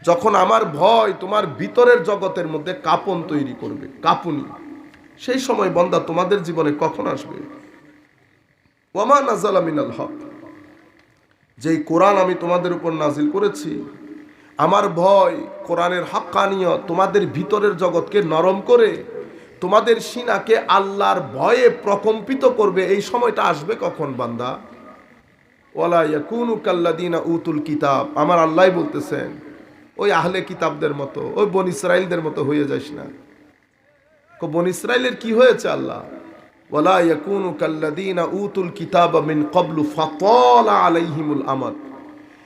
যখন আমার ভয় তোমার ভিতরের জগতের মধ্যে কাঁপন তৈরি করবে, কাঁপুনি। সেই সময় বান্দা তোমাদের জীবনে কখন আসবে? ওয়ামা নাযালা মিনাল হক, যেই কোরআন আমি তোমাদের উপর নাজিল করেছি, আমার ভয় কোরআনের হাক্কানিয়ত তোমাদের ভিতরের জগৎকে নরম করে তোমাদের সিনাকে আল্লাহর ভয়ে প্রকম্পিত করবে। এই সময়টা আসবে কখন বান্দা? ওয়ালা ইয়াকুনু কাল্লাযীনা উতুল কিতাব, আমার আল্লাহ বলতেছেন ওই আহলে কিতাবদের মতো, ওই বনী ইসরাইলদের মতো হয়ে যাস না। বনী ইসরাইলের কি হয়েছে? আল্লাহ ওয়ালা ইয়াকুনু কাল্লাযীনা উতুল কিতাবা মিন ক্বাবলু ফাতালা আলাইহিমুল আমাদ,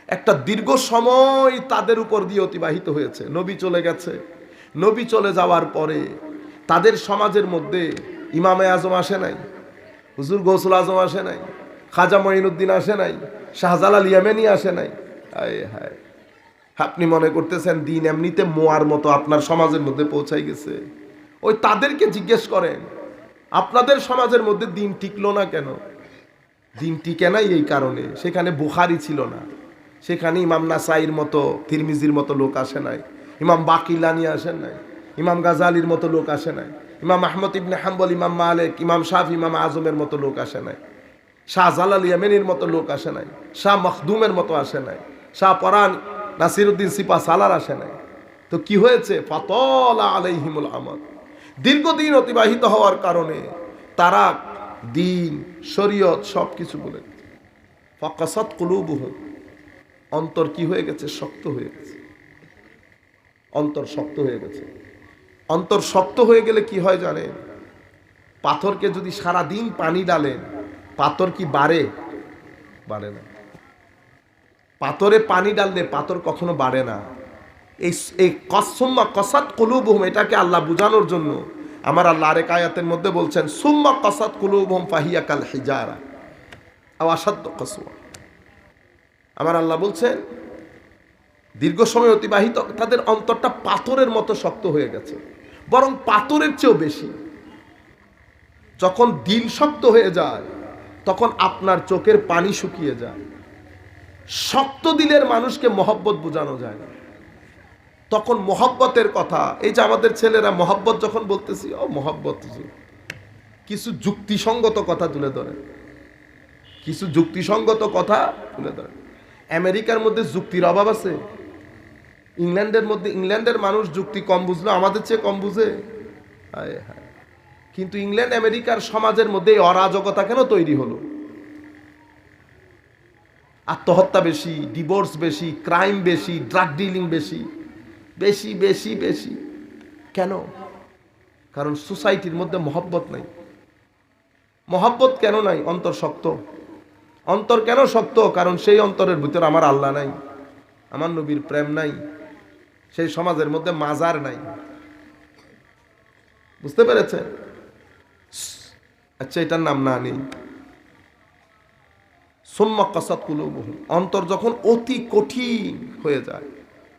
একটা দীর্ঘ সময় তাদের উপর দিয়ে অতিবাহিত হয়েছে। নবী চলে গেছে, নবী চলে যাওয়ার পরে তাদের সমাজের মধ্যে ইমামে আজম আসে নাই, হুজুর গৌসুল আজম আসে নাই, খাজা মঈনুদ্দিন আসে নাই, শাহজালাল ইয়ামানি আসে নাই। হায় হায়, আপনি মনে করতেছেন দিন এমনিতে মোয়ার মতো আপনার সমাজের মধ্যে পৌঁছাই গেছে? ওই তাদেরকে জিজ্ঞেস করেন, আপনাদের সমাজের মধ্যে দিন টিকলো না কেন? দিন টিকে নাই এই কারণে, সেখানে বুখারী ছিল না, সেখানে ইমাম নাসাইর মতো, তিরমিজির মতো লোক আসে নাই, ইমাম বাকিলানি আসেন নাই, ইমাম গাজালির মতো লোক আসে নাই, ইমাম আহমদ ইবনে হাম্বল, ইমাম মালিক, ইমাম শাফি, ইমাম আজমের মতো লোক আসে নাই, শাহজালাল ইয়ামানির মতো লোক আসে নাই, শাহ মখদুমের মতো আসে নাই, শাহ পরান নাসিরউদ্দিন সিপা সালার আসে নাই। তো কি হয়েছে? ফাতালা আলাইহিমুল আমাদ, দীর্ঘদিন অতিবাহিত হওয়ার কারণে তারা দিন শরীয়ত সব কিছু বলে ফাকাসাত কুলুবুহুম, অন্তর কি হয়ে গেছে? শক্ত হয়ে গেছে। অন্তর শক্ত হয়ে গেছে। অন্তর শক্ত হয়ে গেলে কি হয় জানেন? পাথরকে যদি সারা দিন পানি ডালেন, পাথর কি বাড়ে? বাড়ে না। পাথরে পানি ডাললে পাথর কখনো বাড়ে না। এই কসুম্মা কসাত কুলুবুহুম, এটাকে আল্লাহ বুঝানোর জন্য আমার আল্লাহ আরেক আয়াতের মধ্যে বলছেন সুম্মা কসাত কুলুবুহুম ফাহিয়া কাল হিজারা আও আশাদ্দু কসওয়া। আমার আল্লাহ বলছেন দীর্ঘ সময় অতিবাহিত তাদের অন্তরটা পাথরের মতো শক্ত হয়ে গেছে, বরং পাথরের চেয়েও বেশি। যখন দিল শক্ত হয়ে যায় তখন আপনার চোখের পানি শুকিয়ে যায়। শক্ত দিলের মানুষকে মহব্বত বোঝানো যায় না। তখন মহব্বতের কথা, এই যে আমাদের ছেলেরা মহব্বত যখন বলতেছি, ও মহব্বত, কিছু যুক্তিসঙ্গত কথা তুলে ধরে, কিছু যুক্তিসঙ্গত কথা তুলে ধরে। আমেরিকার মধ্যে যুক্তির অভাব আছে? ইংল্যান্ডের মানুষ যুক্তি কম বুঝলো, আমাদের চেয়ে কম বুঝে। হায় হায়। কিন্তু ইংল্যান্ড আমেরিকার সমাজের মধ্যে এই অরাজকতা কেন তৈরি হলো? আত্মহত্যা বেশি, ডিভোর্স বেশি, ক্রাইম বেশি, ড্রাগ ডিলিং বেশি, বেশি বেশি বেশি। কেন? কারণ সোসাইটির মধ্যে মহব্বত নাই। মহব্বত কেন নাই? অন্তর শক্ত। অন্তর কেন শক্ত? কারণ সেই অন্তরের ভিতর আমার আল্লাহ নাই, আমার নবীর প্রেম নাই, সেই সমাজের মধ্যে মাজার নাই। বুঝতে পেরেছেন? আচ্ছা, এটার নাম না নেই। সুম্মা কাসাত কুলুবুহুম, অন্তর যখন অতি কঠিন হয়ে যায়,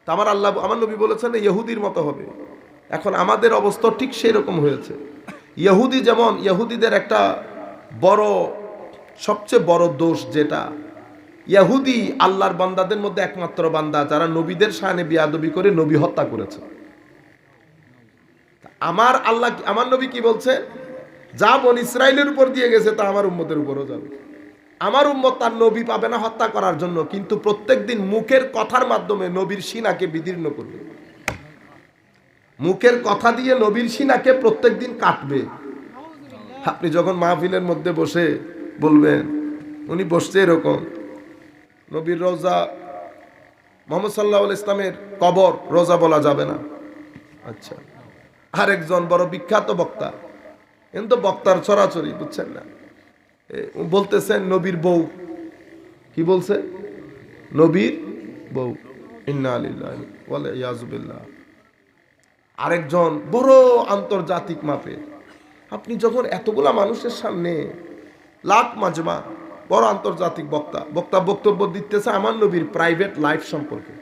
তা আমার আল্লাহ, আমার নবী বলেছেন ইহুদির মতো হবে। এখন আমাদের অবস্থা ঠিক সেই রকম হয়েছে। ইহুদি যেমন, ইহুদিদের একটা বড়, সবচেয়ে বড় দোষ যেটা, ইহুদি আল্লাহর বান্দাদের মধ্যে একমাত্র বান্দা যারা নবীদের শানে বেয়াদবি করে নবী হত্যা করেছে। আমার আল্লাহ, আমার নবী কি বলছে? যা বনি ইসরাইলের উপর দিয়ে গেছে তা আমার উম্মতের উপরও যাবে। আমার উম্মত তার নবী পাবে না হত্যা করার জন্য, কিন্তু প্রত্যেকদিন মুখের কথার মাধ্যমে নবীর সিনাকে বিদীর্ণ করবে। মুখের কথা দিয়ে নবীর সিনাকে প্রত্যেকদিন কাটবে। আপনি যখন মাহফিলের মধ্যে বসে বলবেন, উনি বসছে এরকম, নবীর রওজা, মুহাম্মদ সাল্লাল্লাহু আলাইহি ইসলামের কবর, রওজা বলা যাবে না। আচ্ছা, আরেকজন বড় বিখ্যাত বক্তা, কিন্তু বক্তার ছড়াছড়ি, বুঝছেন না, বলতেছেন নবীর বউ। কি বলছে? নবীর বউ। ইন্না লিল্লাহি ওয়া ইয়াযু বিল্লাহ। আরেকজন বড় আন্তর্জাতিক মাপে, আপনি যখন এতগুলা মানুষের সামনে লাখ মাজমা, বড় আন্তর্জাতিক বক্তা বক্তব্য দিতেছে আমার নবীর প্রাইভেট লাইফ সম্পর্কে,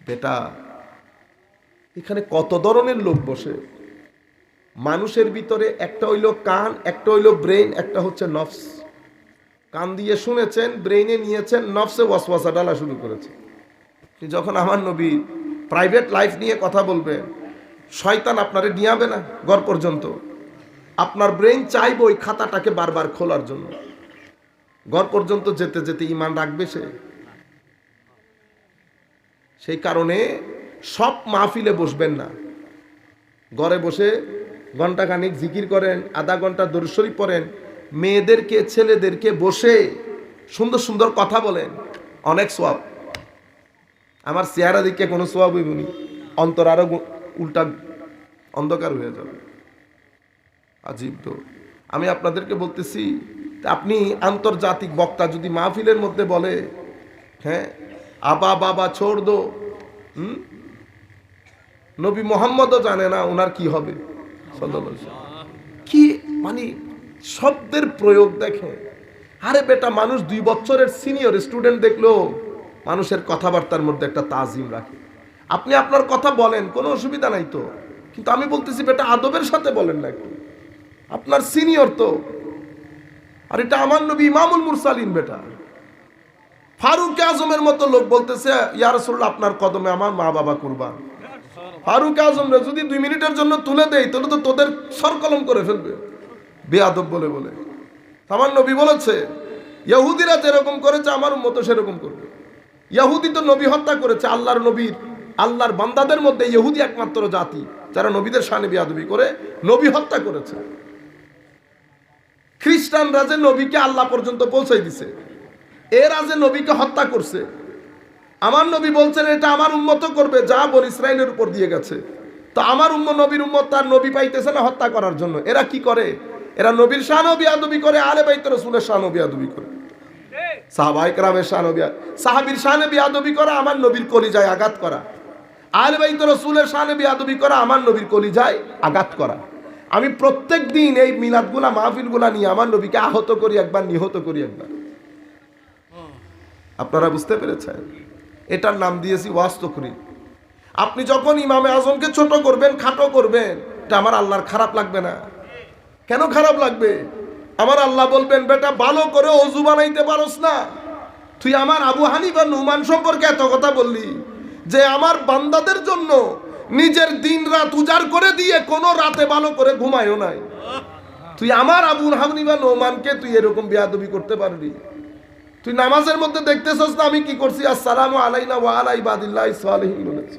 বেটা এখানে কত ধরনের লোক বসে। মানুষের ভিতরে একটা হইল কান, একটা হইল ব্রেন, একটা হচ্ছে নফস। কান দিয়ে শুনেছেন, ব্রেইনে নিয়েছেন, নফসে ওয়াসওয়াসা ডালা শুরু করেছে। যখন আমার নবী প্রাইভেট লাইফ নিয়ে কথা বলবেন, শয়তান আপনারে নিয়াবে না ঘর পর্যন্ত। আপনার ব্রেইন চাইবে ওই খাতাটাকে বারবার খোলার জন্য। ঘর পর্যন্ত যেতে যেতে ঈমান রাখবে সে। সেই কারণে সব মাহফিলে বসবেন না। ঘরে বসে ঘন্টাখানিক জিকির করেন, আধা ঘন্টা দরুদ শরীফ পড়েন, মেয়েদেরকে ছেলেদেরকে বসে সুন্দর সুন্দর কথা বলেন, অনেক সওয়াব। আমার চেহারা দিকে কোনো সওয়াব হইবনি, অন্তর আরো উল্টা অন্ধকার হয়ে যাবে। আজীব তো। আমি আপনাদেরকে বলতেছি, আপনি আন্তর্জাতিক বক্তা যদি মাহফিলের মধ্যে বলে, হ্যাঁ আবা বাবা ছোড় দো, নবী মোহাম্মদও জানে না ওনার কি হবে, কি মানে শব্দের প্রয়োগ দেখে। আরে বেটা, মানুষ 2 বছরের সিনিয়র স্টুডেন্ট দেখলেও মানুষের কথাবার্তার মধ্যে একটা তাজিম রাখে। আপনি আপনার কথা বলেন, কোনো অসুবিধা নাই তো, কিন্তু আমি বলতেছি বেটা আদবের সাথে বলেন না একটু, আপনার সিনিয়র তো। আর এটা আমার নবী ইমামুল মুরসালিন, বেটা ফারুক আজমের মতো লোক বলতেছে ইয়া রাসূলুল্লাহ আপনার কদমে আমার মা বাবা কুরবান। ফারুক আজমরে যদি 2 মিনিটের জন্য তুলে দেয় তাহলে তো তোদের সরকলম করে ফেলবে, বেয়াদব বলে বলে। আমার নবী বলেছে ইহুদিরা যেরকম করেছে আমার উম্মত সেরকম করবে। ইহুদি তো নবী হত্যা করেছে, আল্লাহর নবীর, আল্লাহর বান্দাদের মধ্যে ইহুদি একমাত্র জাতি যারা নবীদের শানে বেয়াদবি করে নবী হত্যা করেছে। খ্রিস্টানরা যে নবীকে আল্লাহ পর্যন্ত পৌঁছাই দিছে, এরা যে নবীকে হত্যা করছে, আমার নবী বলছেন এটা আমার উম্মত করবে যা বনি ইসরাইলের উপর দিয়ে গেছে। তো আমার নবীর উম্মত তার নবী পাইতেছে না হত্যা করার জন্য। এরা কি করে? এরা নবীর শান বিয়াদবি করে, আলে বাইত রাসূলের শান বিয়াদবি করে, সাহাবায়ে কেরামের শান সাহাবীর শান বিয়াদবি করা, আমার নবীর কলিজায় আঘাত করা। আলে বাইত রাসূলের শান বিয়াদবি করা, আমার নবীর কলিজায় আঘাত করা। আমি প্রত্যেক দিন এই মিলাদগুলা মাহফিলগুলা নিয়ে আমার নবীকে আহত করি একবার, নিহত করি একবার। আপনারা বুঝতে পেরেছেন? এটার নাম দিয়েছি ওয়াজ তাকরীর। আপনি যখন ইমামে আজমকে ছোট করবেন, খাটো করবেন, এটা আমার আল্লাহর খারাপ লাগবে না? কেন খারাপ লাগবে? আমার আল্লাহ বলবেন, বেটা ভালো করে ওযু বানাইতে পারোস না, তুই আমার আবু হানিফা নুমান সম্পর্কে এত কথা বললি যে আমার বান্দাদের জন্য নিজের দিন রাত উজাড় করে দিয়ে কোনো রাতে ভালো করে ঘুমায়ও নাই। তুই আমার আবু হানিফা নুমানকে তুই এরকম বেয়াদবি করতে পারবি? তুই নামাজের মধ্যে দেখতেছস না আমি কি করছি? আসসালামু আলাইনা ওয়া আলা ইবাদিল্লাহিস সালিহিন বলেছি।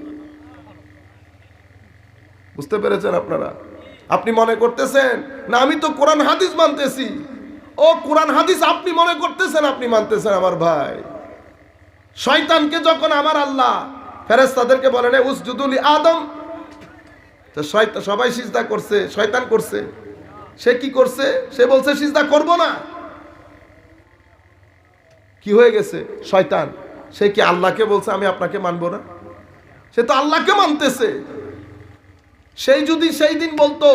বুঝতে পেরেছেন আপনারা? আপনি মনে করতেছেন না আমি তো কোরআন হাদিস মানতেছি। ও কোরআন হাদিস আপনি মনে করতেছেন আপনি মানতেছেন আমার ভাই। শয়তানকে যখন আমার আল্লাহ ফেরেশতাদেরকে বলেন উসজুদু লি আদম, তো শয়তান সবাই সিজদা করছে, শয়তান করছে। সে কি করছে? সে বলছে সিজদা করব না। কি হয়ে গেছে? শয়তান। সে কি আল্লাহকে বলছে আমি আপনাকে মানব না? সে তো আল্লাহকে মানতেছে। সেই যদি সেই দিন বলতো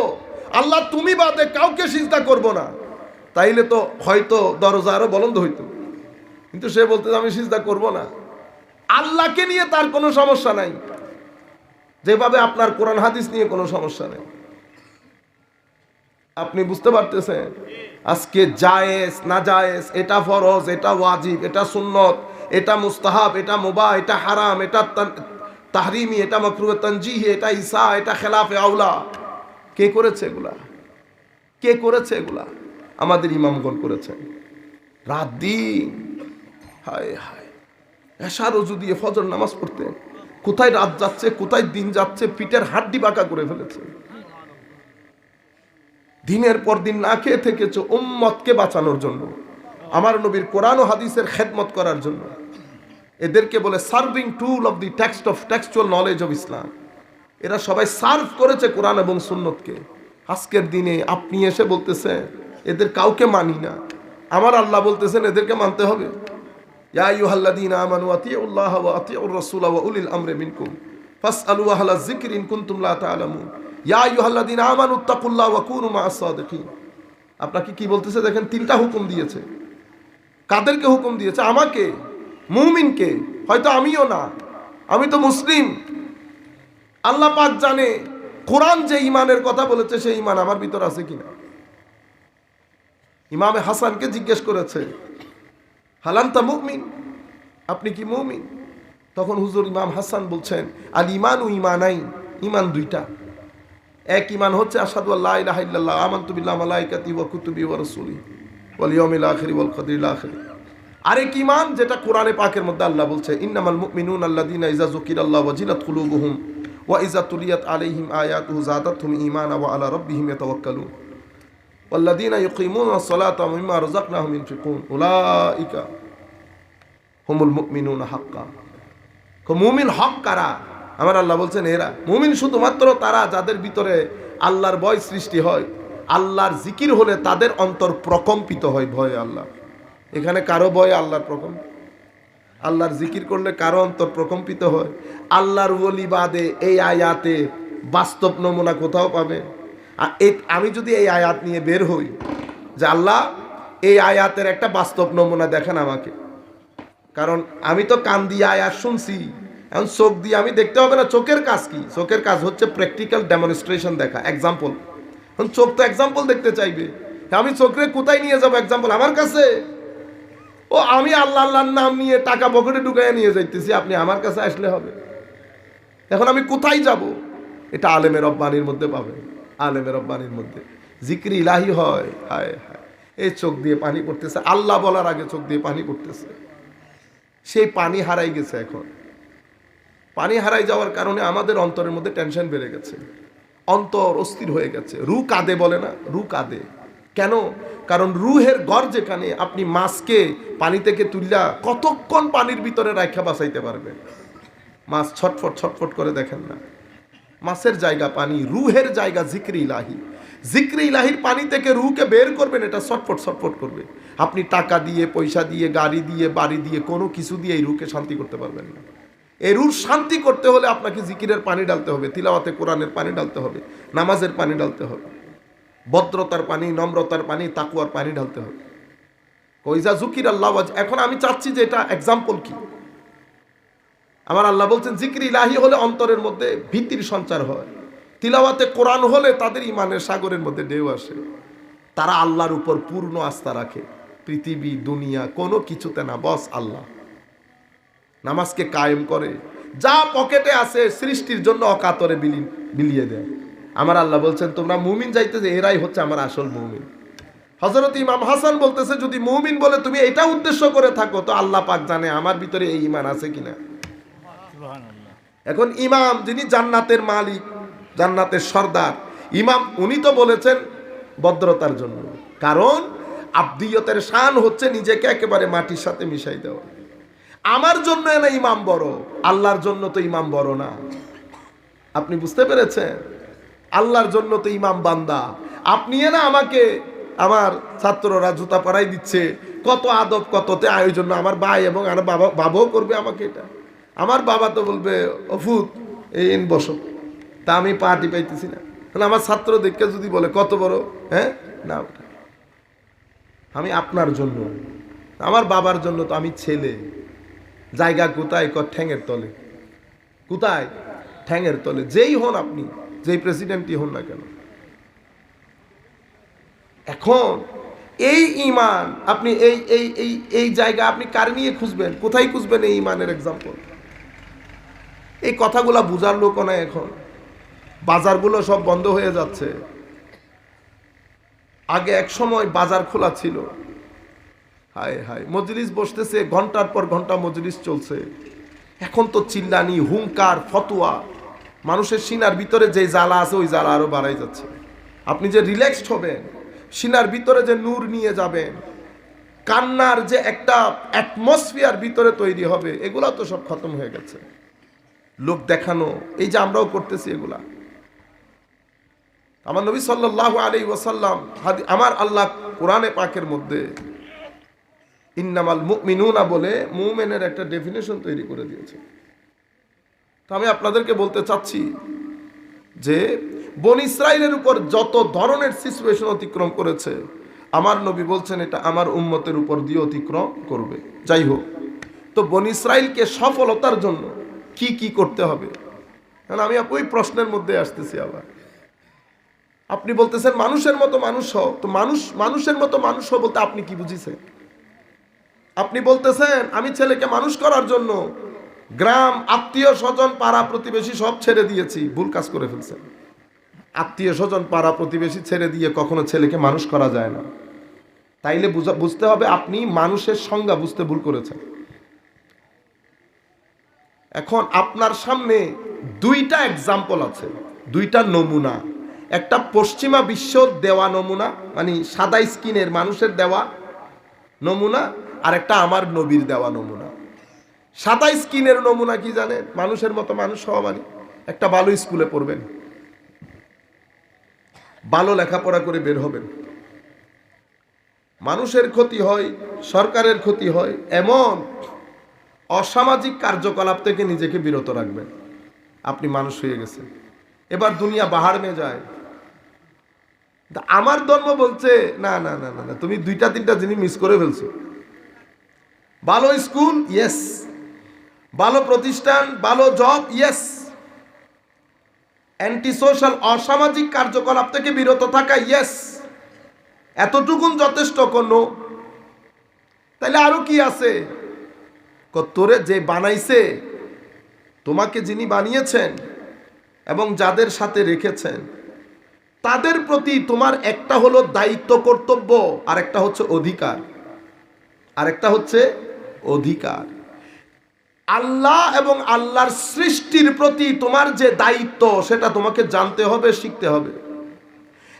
আল্লাহ তুমি বাদে কাউকে সিজদা করব না, তাইলে তো হয়তো দরজা আরো বলন্দ হইতো। কিন্তু সে বলতে আমি সিজদা করব না। আল্লাহকে নিয়ে তার কোনো সমস্যা নাই, যেভাবে আপনার কোরআন হাদিস নিয়ে কোনো সমস্যা নেই। আপনি বুঝতে পারতেছেন? আজকে জায়েজ না জায়েজ, এটা ফরজ, এটা ওয়াজিব, এটা সুন্নত, এটা মুস্তাহাব, এটা মুবাহ, এটা হারাম, এটা তাহরিমি, এটা মাকরুহ তানজিহি, এটা ইসা, এটা খেলাফে আউলা, কে করেছে এগুলা? কে করেছে এগুলা? আমাদের ইমামগণ করেছেন। রাত দিন হায় হায় এশা রজু দিয়ে ফজর নামাজ পড়তে, কোথায় রাত যাচ্ছে কোথায় দিন যাচ্ছে পিঠের হাড্ডি বাঁকা করে ফেলেছে। দিনের পর দিন না খেয়ে থেকেছে উম্মতকে বাঁচানোর জন্য, আমার নবীর কোরআন ও হাদিসের খেদমত করার জন্য। এদেরকে বলে serving tool of the text of textual knowledge of Islam. এরা সবাই সার্ভ করেছে কোরআন এবং সুন্নতকে। আজকের দিনে আপনি এসে বলতেছেন এদের কাউকে মানি না। আমার আল্লাহ বলতেছেন এদেরকে মানতে হবে। ইয়া আইয়ুহাল্লাযীনা আমানু আতিউল্লাহ ওয়া আতিউর রাসূলা ওয়া উলিল আমরি মিনকুম ফাসআলু আহলা যিকরি ইন কুনতুম লা তা'লামুন ইয়া আইয়ুহাল্লাযীনা আমানু তাকুল্লাহ ওয়া কুনু মা'আস সাদিকিন। আপনাকে কি বলতেছে দেখেন, তিনটা হুকুম দিয়েছে। কাদেরকে হুকুম দিয়েছে? আমাকে, মুমিনকে। হয়তো আমিও না, আমি তো মুসলিম। আল্লাহ পাক জানে কোরআন যে ইমানের কথা বলেছে সেই ইমান আমার ভিতর আছে কিনা। ইমামে হাসানকে জিজ্ঞেস করেছে হালান্তা মুমিন, আপনি কি মুমিন? তখন হুজুর ইমাম হাসান বলছেন আল ইমানু ঈমানাইন, ইমান দুইটা। এক ইমান হচ্ছে আশহাদু আল্লা ইলাহা ইল্লাল্লাহ আমানতু বিল্লাহি ওয়া মালাইকাতিহি ওয়া কুতুবিহি ওয়া রাসূলিহি ওয়াল ইয়াউমিল আখিরি ওয়াল কদরিল আখির। আরেক ইমান যেটা কোরআনে পাকের মধ্যে আল্লাহ বলছে ইন্নামাল মুমিনুনা আল্লাযীনা ইযা যুকিরাল্লাহু ওয়াজিলাত কুলুবুহুম ওয়া ইযা তুলিয়াত আলাইহিম আয়াতুহু যাদাতহুম ঈমানা ওয়া আলা রাব্বিহিম ইয়াতাওয়াক্কালুন ওয়াল্লাযীনা ইউকিমুনাস সালাতা ওয়া মিম্মা রাযাকনাহুম ইউনফিকুন উলাইকা হুমুল মুমিনুনা হাক্কা। মুমিন হক কারা? আমার আল্লাহ বলছেন এরা মুমিন শুধুমাত্র তারা যাদের ভিতরে আল্লাহর ভয় সৃষ্টি হয়, আল্লাহর জিকির হলে তাদের অন্তর প্রকম্পিত হয় ভয়ে আল্লাহ। এখানে কারো ভয়ে আল্লাহর প্রকম্পিত? আল্লাহর জিকির করলে কারো অন্তর প্রকম্পিত হয়? আল্লাহর ওলি বাদে এই আয়াতে বাস্তব নমুনা কোথাও পাবে? আমি যদি এই আয়াত নিয়ে বের হই যে আল্লাহ এই আয়াতের একটা বাস্তব নমুনা দেখেন আমাকে, কারণ আমি তো কান দিয়ে আয়াত শুনছি, এখন চোখ দিয়ে আমি দেখতে হবে না। চোখের কাজ কি? চোখের কাজ হচ্ছে প্র্যাকটিক্যাল ডেমনস্ট্রেশন দেখা, এক্সাম্পল। এখন চোখ তো এক্সাম্পল দেখতে চাইবে। আমি চোখে কোথায় নিয়ে যাবো এক্সাম্পল? আমার কাছে? ও আমি আল্লাহ আল্লাহর নাম নিয়ে টাকা পকেটে ঢুকাইয়া নিয়ে যাইতেছি, আপনি আমার কাছে আসলে হবে? এখন আমি কোথায় যাব? এটা আলেমে রব্বানির মধ্যে পাবে। আলেমে রব্বানির মধ্যে জিক্রি ইলাহি হয়। হায় হায়, এই চোখ দিয়ে পানি পড়তেছে, আল্লাহ বলার আগে চোখ দিয়ে পানি পড়তেছে। সেই পানি হারাই গেছে। এখন পানি হারাই যাওয়ার কারণে আমাদের অন্তরের মধ্যে টেনশন বেড়ে গেছে, অন্তর অস্থির হয়ে গেছে। রু কাঁদে বলে না, রু কাঁদে। কেন? কারণ রুহের ঘর যেখানে, আপনি মাছকে পানি থেকে তুললা কতক্ষণ পানির ভিতরে রাখা বাঁচাইতে পারবেন? মাছ ছটফট ছটফট করে দেখেন না? মাছের জায়গা পানি, রুহের জায়গা জিক্রে ইলাহি। জিক্রে ইলাহির পানি থেকে রুহকে বের করবেন, এটা ছটফট ছটফট করবে। আপনি টাকা দিয়ে, পয়সা দিয়ে, গাড়ি দিয়ে, বাড়ি দিয়ে, কোনো কিছু দিয়ে এই রুহকে শান্তি করতে পারবেন না। এই রুহ শান্তি করতে হলে আপনাকে জিকিরের পানি ডালতে হবে, তিলাওয়াতে কোরআনের পানি ডালতে হবে, নামাজের পানি ডালতে হবে, ভদ্রতার পানি, নম্রতার পানি, তাকওয়ার পানি ঢালতে হবে। কইজা জুকির আল্লাহ। এখন আমি চাচ্ছি যে এটা এক্সাম্পল কি? আমার আল্লাহ বলছেন জিকির ইলাহি হলে অন্তরের মধ্যে ভীতির সঞ্চার হয়, তিলাওয়াতে কোরআন হলে তাদের ইমানের সাগরের মধ্যে ঢেউ আসে, তারা আল্লাহর উপর পূর্ণ আস্থা রাখে, পৃথিবী দুনিয়া কোনো কিছুতে না, বস আল্লাহ। নামাজকে কায়েম করে, যা পকেটে আছে সৃষ্টির জন্য অকাতরে বিলিয়ে দেয়। আমার আল্লাহ বলছেন তোমরা মুমিন যাইতে যে এরাই হচ্ছে আমার আসল মুমিন। হযরত ইমাম হাসান বলতেছে যদি মুমিন বলে তুমি এটা উদ্দেশ্য করে থাকো তো আল্লাহ পাক জানে আমার ভিতরে এই ঈমান আছে কিনা। এখন ইমাম যিনি জান্নাতের মালিক, জান্নাতের সর্দার, ইমাম উনি তো বলেছেন ভদ্রতার জন্য, কারণ আব্দিয়তের শান হচ্ছে নিজেকে একেবারে মাটির সাথে মিশাই দেওয়া। আমার জন্য না ইমাম বড়, আল্লাহর জন্য তো ইমাম বড় না। আপনি বুঝতে পেরেছেন? আল্লাহর জন্য তো ইমাম বান্দা। আপনি না আমাকে, আমার ছাত্ররা জুতা পরাই দিচ্ছে, কত আদব কততে আয়োজন, আমার ভাই এবং আমার বাবাও করবে আমাকে এটা। আমার বাবা তো বলবে অফুত এই বসো, তা আমি পার্টি পাইতেছি না। তাহলে আমার ছাত্র দেখে যদি বলে কত বড়, হ্যাঁ না, আমি আপনার জন্য, আমার বাবার জন্য তো আমি ছেলে। জায়গা কোথায়? ঠ্যাঙের তলে। কোথায়? ঠ্যাঙের তলে। যেই হন আপনি, যেই প্রেসিডেন্টই হন না কেন। এখন এই ঈমান আপনি এই এই এই এই জায়গা আপনি কার নিয়ে খুঁজবেন? কোথায় খুঁজবেন এই ঈমানের এক্সাম্পল? এই কথাগুলা বুঝার লোকও না। এখন বাজারগুলো সব বন্ধ হয়ে যাচ্ছে। আগে এক সময় বাজার খোলা ছিল, হায় হায় মজলিস বসতেছে, ঘন্টার পর ঘন্টা মজলিস চলছে। এখন তো চিল্লানি, হুঙ্কার, ফতোয়া, মানুষের সিনার ভিতরে যে জ্বালা আছে ওই জ্বালা আরো বাড়াই যাচ্ছে। আপনি যে রিল্যাক্সড হবেন, সিনার ভিতরে যে নূর নিয়ে যাবেন, কান্নার যে একটা অ্যাটমসফিয়ার ভিতরে তৈরি হবে, এগুলা তো সব খতম হয়ে গেছে। লোক দেখানো, এই যে আমরাও করতেছি এগুলা। আমার নবী সাল্লাল্লাহু আলাইহি ওয়াসাল্লাম, আমার আল্লাহ কোরআনে পাকের মধ্যে ইন্নামাল মুমিনুনা বলে মুমিনের একটা ডেফিনেশন তৈরি করে দিয়েছে। তো আমি আপনাদেরকে বলতে চাচ্ছি যে বনী ইসরাইলের উপর যত ধরনের সিচুয়েশন অতিক্রম করেছে, আমার নবী বলছেন এটা আমার উম্মতের উপর দিয়ে অতিক্রম করবে। যাই হোক, তো বনী ইসরাইলকে সফলতার জন্য কি কি করতে হবে? কারণ আমি ওই প্রশ্নের মধ্যে আসতেছি। আবার আপনি বলতেছেন মানুষের মতো মানুষ হও, তো মানুষের মতো মানুষ হও বলতে আপনি কি বুঝিছেন? আপনি বলতেছেন আমি ছেলেকে মানুষ করার জন্য গ্রাম, আত্মীয় স্বজন, পাড়া প্রতিবেশী সব ছেড়ে দিয়েছি। ভুল কাজ করে ফেলছেন। আত্মীয় স্বজন, পাড়া প্রতিবেশী ছেড়ে দিয়ে কখনো ছেলেকে মানুষ করা যায় না। তাইলে বুঝতে হবে আপনি মানুষের সংজ্ঞা বুঝতে ভুল করেছেন। এখন আপনার সামনে দুইটা এক্সাম্পল আছে, দুইটা নমুনা। একটা পশ্চিমা বিশ্বর দেওয়া নমুনা, মানে সাদা স্কিনের মানুষের দেওয়া নমুনা, আর একটা আমার নবীর দেওয়া নমুনা। সাদা স্কিনের নমুনা কি জানেন? মানুষের মতো মানুষ হওয়া মানে একটা ভালো স্কুলে পড়বেন, ভালো লেখাপড়া করে বের হবেন, মানুষের ক্ষতি হয়, সরকারের ক্ষতি হয় এমন অসামাজিক কার্যকলাপ থেকে নিজেকে বিরত রাখবেন। আপনি মানুষ হয়ে গেছেন। এবার দুনিয়া বাহার মে যায়। আমার ধর্ম বলছে না না না না, তুমি দুইটা তিনটা জিনিস মিস করে ফেলছো। ভালো স্কুল, ইয়েস। ভালো প্রতিষ্ঠান, ভালো জব, ইয়েস। অ্যান্টি সোশ্যাল অসামাজিক কার্যকলাপ থেকে বিরত থাকা, ইয়েস। এতটুকুন যথেষ্ট কোনো? তাহলে আরো কি আছে? তোরে যে বানাইছে, তোমাকে যিনি বানিয়েছেন এবং যাদের সাথে রেখেছেন তাদের প্রতি তোমার একটা হলো দায়িত্ব, কর্তব্য, আর একটা হচ্ছে অধিকার। আরেকটা হচ্ছে অধিকার। আল্লাহ এবং আল্লাহর সৃষ্টির প্রতি তোমার যে দায়িত্ব সেটা তোমাকে জানতে হবে, শিখতে হবে।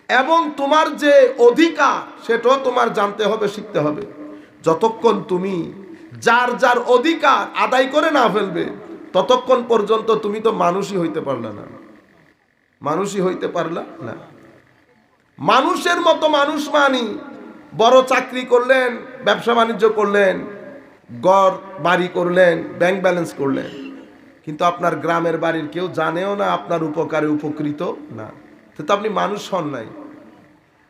এবং তোমার যে অধিকার সেটাও তোমার জানতে হবে, শিখতে হবে। যতক্ষণ তুমি যার যার অধিকার আদায় করে না ফেলবে ততক্ষণ পর্যন্ত তুমি তো মানুষই হইতে পারলা না, মানুষই হইতে পারলা না। মানুষের মতো মানুষ মানি বড় চাকরি করলেন, ব্যবসা বাণিজ্য করলেন, ঘর বাড়ি করলেন, ব্যাংক ব্যালেন্স করলেন, কিন্তু আপনার গ্রামের বাড়ির কেউ জানেও না আপনার উপকারে উপকৃত না, তো আপনি মানুষ হন নাই।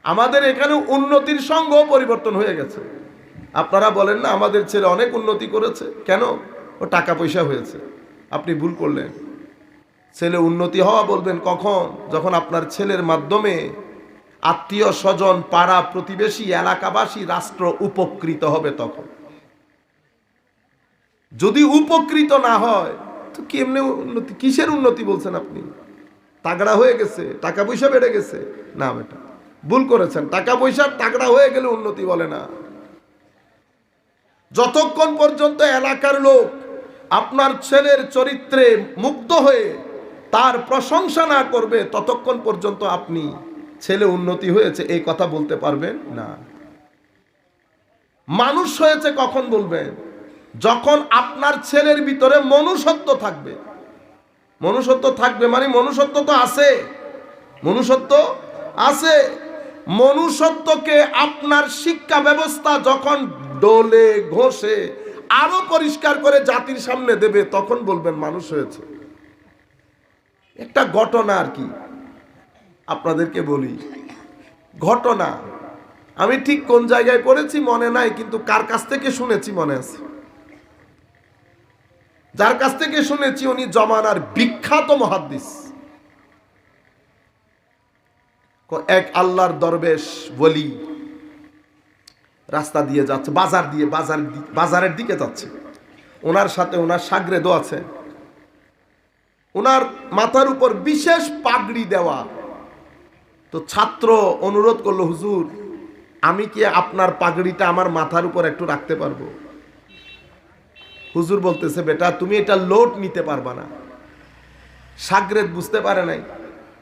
আমাদের এখানে উন্নতির সঙ্গও পরিবর্তন হয়ে গেছে। আপনারা বলেন না আমাদের ছেলে অনেক উন্নতি করেছে, কেন? ও টাকা পয়সা হয়েছে। আপনি ভুল করলেন। ছেলে উন্নতি হওয়া বলবেন কখন? যখন আপনার ছেলের মাধ্যমে আত্মীয় স্বজন, পাড়া প্রতিবেশী, এলাকাবাসী, রাষ্ট্র উপকৃত হবে তখন। যদি উপকৃত না হয় তো কেমনে উন্নতি? কিসের উন্নতি বলছেন আপনি? তাগড়া হয়ে গেছে, টাকা পয়সা বেড়ে গেছে? না বেটা, ভুল করেছেন। টাকা পয়সা তাগড়া হয়ে গেলে উন্নতি বলে না। যতক্ষণ পর্যন্ত এলাকার লোক আপনার ছেলের চরিত্রে মুগ্ধ হয়ে তার প্রশংসা না করবে ততক্ষণ পর্যন্ত আপনি ছেলে উন্নতি হয়েছে এই কথা বলতে পারবেন না। মানুষ হয়েছে কখন বলবেন? যখন আপনার ছেলের ভিতরে মনুষ্যত্ব থাকবে। মনুষ্যত্ব থাকবে মানে মনুষ্যত্ব তো আছে, মনুষ্যত্ব আছে। মনুষ্যত্বকে আপনার শিক্ষা ব্যবস্থা যখন ডোলে ঘষে আরো পরিষ্কার করে জাতির সামনে দেবে তখন বলবেন মানুষ হয়েছে। একটা ঘটনা আর কি আপনাদেরকে বলি, ঘটনা আমি ঠিক কোন জায়গায় পড়েছি মনে নাই, কিন্তু কার কাছ থেকে শুনেছি মনে আছে। যার কাছ থেকে শুনেছি উনি জমানার বিখ্যাত মুহাদ্দিস। এক আল্লাহর দরবেশ ওলি রাস্তা দিয়ে যাচ্ছে, বাজারের দিকে যাচ্ছে। ওনার সাথে ওনার শাগরেদও আছে। ওনার মাথার উপর বিশেষ পাগড়ি দেওয়া। তো ছাত্র অনুরোধ করলো, হুজুর আমি কি আপনার পাগড়িটা আমার মাথার উপর একটু রাখতে পারবো? হুজুর বলতেছে, বেটা তুমি এটা লোড নিতে পারবা না। শাগরেদ বুঝতে পারে নাই।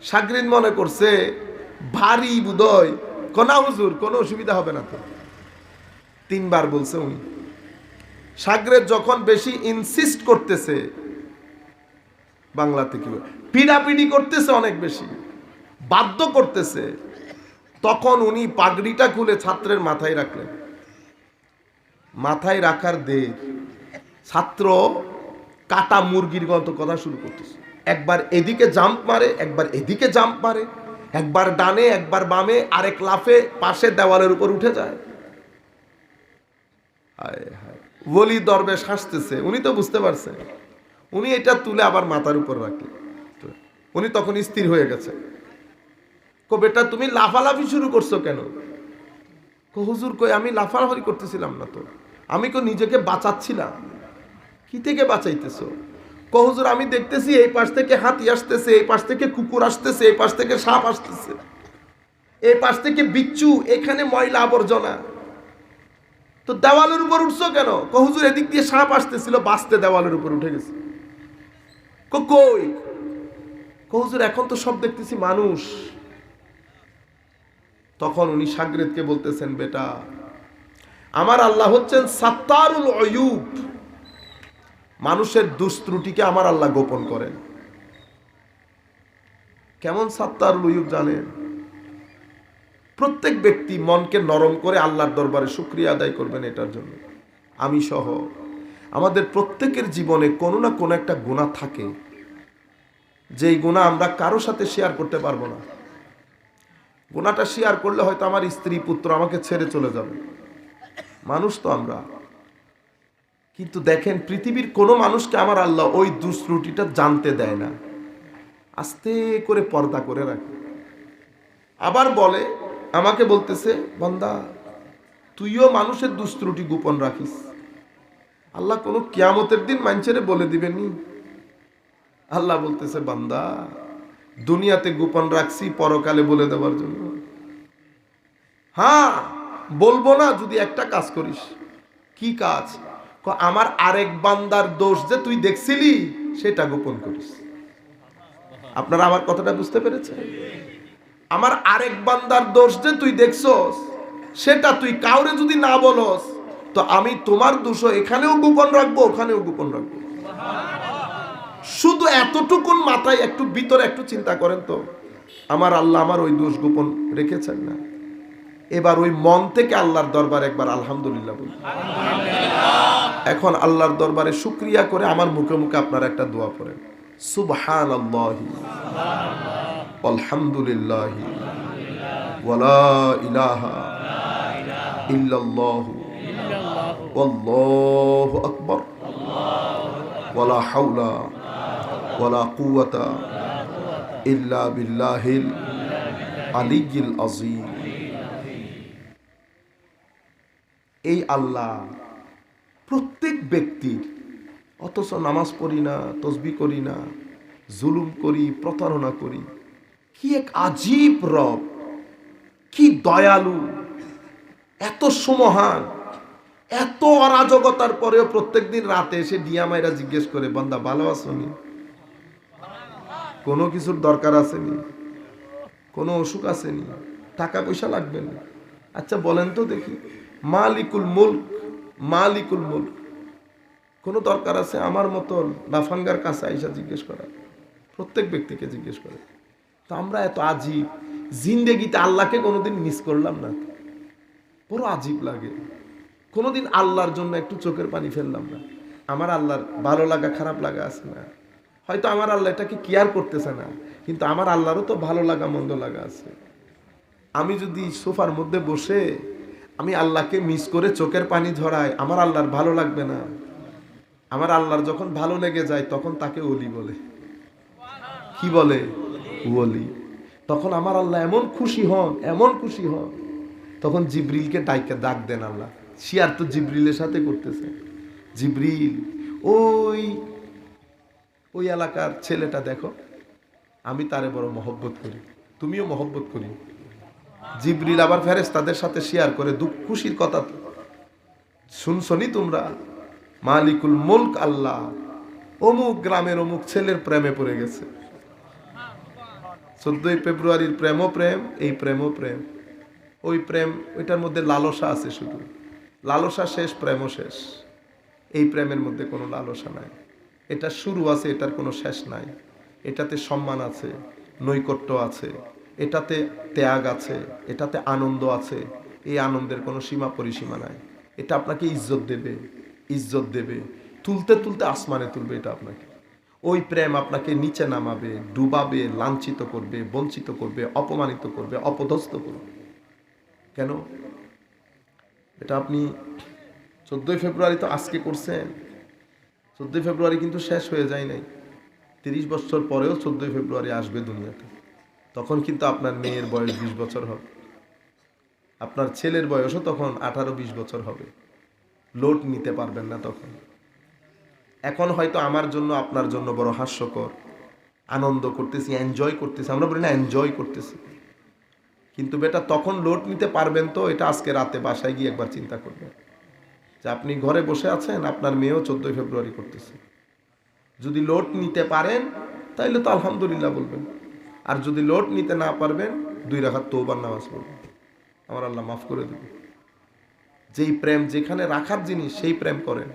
শাগরেদ মনে করছে ভারী বুদয়। কোনা হুজুর কোনো অসুবিধা হবে না তো। 3 বার বলছে উনি। শাগরেদ যখন বেশি ইনসিস্ট করতেছে, বাংলাতে কি পিড়াপিড়ি করতেছে, অনেক বেশি বাধ্য করতেছে, তখন উনি পাগড়িটা খুলে ছাত্রের মাথায় রাখলেন। মাথায় রাখার দেখ ছাত্র কাটা মুরগির মতো কথা শুরু করতেছে। একবার এদিকে জাম্প মারে, একবার এদিকে জাম্প মারে, একবার ডানে একবার বামে, আরেক লাফে পাশে দেওয়ালের উপর উঠে যায়। হায় হায়, ওলি দরবেশ হাসতেছে। উনি তো বুঝতে পারছেন। উনি এটা তুলে আবার মাথার উপর রাখলেন। উনি তখন স্থির হয়ে গেছে। কো বেটা তুমি লাফালাফি শুরু করছো কেন? কো হুজুর কই আমি লাফালাফি করতেছিলাম না তো, আমি কো নিজেকে বাঁচাচ্ছিলাম। কি থেকে বাঁচাইতেছো? কো হুজুর আমি দেখতেছি এই পাশ থেকে হাতি আসতেছে, এই পাশ থেকে কুকুর আসতেছে, এই পাশ থেকে সাপ আসতেছে, এই পাশ থেকে বিচ্ছু, এখানে ময়লা আবর্জনা, তো দেওয়ালের উপর উঠছো কেন? কো হুজুর এদিক দিয়ে সাপ আসতেছিল, বাঁচতে দেওয়ালের উপর উঠে গেছে। কই? কো হুজুর এখন তো সব দেখতেছি মানুষ। তখন উনি শাগরেদকে বলতেছেন, বেটা আমার আল্লাহ হচ্ছেন সাত্তারুল উয়ুব। মানুষের দুষ্ত্রুটিকে আমার আল্লাহ গোপন করেন। কেমন সাত্তারুল উয়ুব জানেন? প্রত্যেক ব্যক্তি মনকে নরম করে আল্লাহর দরবারে শুকরিয়া আদায় করবেন এটার জন্য। আমি সহ আমাদের প্রত্যেকের জীবনে কোনো না কোনো একটা গুনাহ থাকে, যেই গুনাহ আমরা কারো সাথে শেয়ার করতে পারবো না। গুনাহটা শেয়ার করলে হয়তো আমার স্ত্রী পুত্র আমাকে ছেড়ে চলে যাবে। মানুষ তো আমরা। কিন্তু দেখেন পৃথিবীর কোনো মানুষকে আমার আল্লাহ ওই দুষ্ত্রুটিটা জানতে দেয় না, আস্তে করে পর্দা করে রাখে। আবার বলে, আমাকে বলতেছে, বান্দা তুইও মানুষের দুষ্ত্রুটি গোপন রাখিস। আল্লাহ কোনো কিয়ামতের দিন মানুষেরে বলে দিবেনি। আল্লাহ বলতেছে, বান্দা দুনিয়াতে গোপন রাখছি পরকালে বলে দেওয়ার জন্য। হ্যাঁ বলবো না যদি একটা কাজ করিস। কি কাজ? আমার আরেক বান্দার দোষ যে তুই দেখছিলি সেটা গোপন করিস। আপনারা আমার কথাটা বুঝতে পেরেছেন? আমার আরেক বান্দার দোষ যে তুই দেখছস, সেটা তুই কাউরে যদি না বলস, তো আমি তোমার দোষ এখানেও গোপন রাখবো, ওখানেও গোপন রাখবো। শুধু এতটুকুন মাথায় একটু ভিতরে একটু চিন্তা করেন তো, আমার আল্লাহ আমার ওই দোষ গোপন রেখেছেন না? এবার ওই মন থেকে আল্লাহর দরবারে একবার আলহামদুলিল্লাহ বলি। এখন আল্লাহর দরবারে শুকরিয়া করে আমার মুখে মুখে আপনারা একটা দোয়া পড়েন, সুবহানাল্লাহি আলহামদুলিল্লাহি ওয়ালা ইলাহা ইল্লাল্লাহু ওয়াল্লাহু আকবার ওয়ালা হাওলা ওয়ালা কুওয়াতা ইল্লা বিল্লাহিল আলিয়্যিল আযীম। এই আল্লাহ প্রত্যেক ব্যক্তির, অথচ নামাজ পড়ি না, তসবিহ করি না, জুলুম করি, প্রতারণা করি, কি এক আজীব রব, কি দয়ালু, এত সুমহান, এত অরাজকতার পরেও প্রত্যেকদিন রাতে এসে ডিয়া মাইরা জিজ্ঞেস করে, বান্দা ভালো আছোনি? কোনো কিছুর দরকার আসেনি? কোনো অসুখ আসেনি? টাকা পয়সা লাগবে না? আচ্ছা বলেন তো দেখি, মালিকুল মুলক, মালিকুল মুলক, কোনো দরকার আছে আমার মতন লাফাঙ্গার কাছে আইসা জিজ্ঞেস করা? প্রত্যেক ব্যক্তিকে জিজ্ঞেস করে। তো আমরা এত আজীব, জিন্দেগিতে আল্লাহকে কোনোদিন মিস করলাম না, বড় আজীব লাগে। কোনোদিন আল্লাহর জন্য একটু চোখের পানি ফেললাম না। আমার আল্লাহর ভালো লাগা খারাপ লাগা আছে না? হয়তো আমার আল্লাহ এটাকে কেয়ার করতেছে না, কিন্তু আমার আল্লাহরও তো ভালো লাগা মন্দ লাগা আছে। আমি যদি সোফার মধ্যে বসে আমি আল্লাহকে মিস করে চোখের পানি ঝরাই, আমার আল্লাহর ভালো লাগবে না? আমার আল্লাহর যখন ভালো লেগে যায় তখন তাকে ওলি বলে। কি বলে? ওলি। তখন আমার আল্লাহ এমন খুশি হন, এমন খুশি হন, তখন জিবরিলকে ডাক দেন আল্লাহ। শিয়ার তো জিবরিলের সাথে করতেছে। জিবরিল, ওই ওই এলাকার ছেলেটা দেখো, আমি তারে বড় মহব্বত করি, তুমিও মহব্বত করি। জিবরিল আবার ফেরেশতাদের সাথে শেয়ার করে দুঃখ খুশির কথা, শুনছনি তোমরা? মালিকুল মুলক আল্লাহ অমুক গ্রামের অমুক ছেলের প্রেমে পড়ে গেছে। 14 ফেব্রুয়ারির প্রেমও প্রেম, এই প্রেমও প্রেম। ওই প্রেম, ওইটার মধ্যে লালসা আছে, শুধু লালসা শেষ, প্রেমও শেষ। এই প্রেমের মধ্যে কোনো লালসা নাই, এটা শুরু আছে, এটার কোনো শেষ নাই। এটাতে সম্মান আছে, নৈকট্য আছে, এটাতে ত্যাগ আছে, এটাতে আনন্দ আছে। এই আনন্দের কোনো সীমা পরিসীমা নাই। এটা আপনাকে ইজ্জত দেবে, ইজ্জত দেবে, তুলতে তুলতে আসমানে তুলবে এটা আপনাকে। ওই প্রেম আপনাকে নিচে নামাবে, ডুবাবে, লাঞ্ছিত করবে, বঞ্চিত করবে, অপমানিত করবে, অপদস্থ করবে। কেন? এটা আপনি 14 ফেব্রুয়ারি তো আজকে করছেন, 14 ফেব্রুয়ারি কিন্তু শেষ হয়ে যায় নাই। 30 বছর পরেও 14 ফেব্রুয়ারি আসবে দুনিয়াতে। তখন কিন্তু আপনার মেয়ের বয়স 20 বছর হবে, আপনার ছেলের বয়সও তখন 18-20 বছর হবে। লোড নিতে পারবেন না তখন। এখন হয়তো আমার জন্য আপনার জন্য বড় হাস্যকর, আনন্দ করতেছি, এনজয় করতেছি, আমরা বলি না এনজয় করতেছি, কিন্তু বেটা তখন লোড নিতে পারবেন তো? এটা আজকে রাতে বাসায় গিয়ে একবার চিন্তা করবেন যে আপনি ঘরে বসে আছেন, আপনার মেয়েও 14 ফেব্রুয়ারি করতেছে। যদি লোড নিতে পারেন তাইলে তো আলহামদুলিল্লাহ বলবেন, আর যদি লোড নিতে না পারবেন 2 রাকাত তওবার নামাজ পড়বেন, আমার আল্লাহ মাফ করে দেবে। যেই প্রেম যেখানে রাখার জিনিস সেই প্রেম করেন,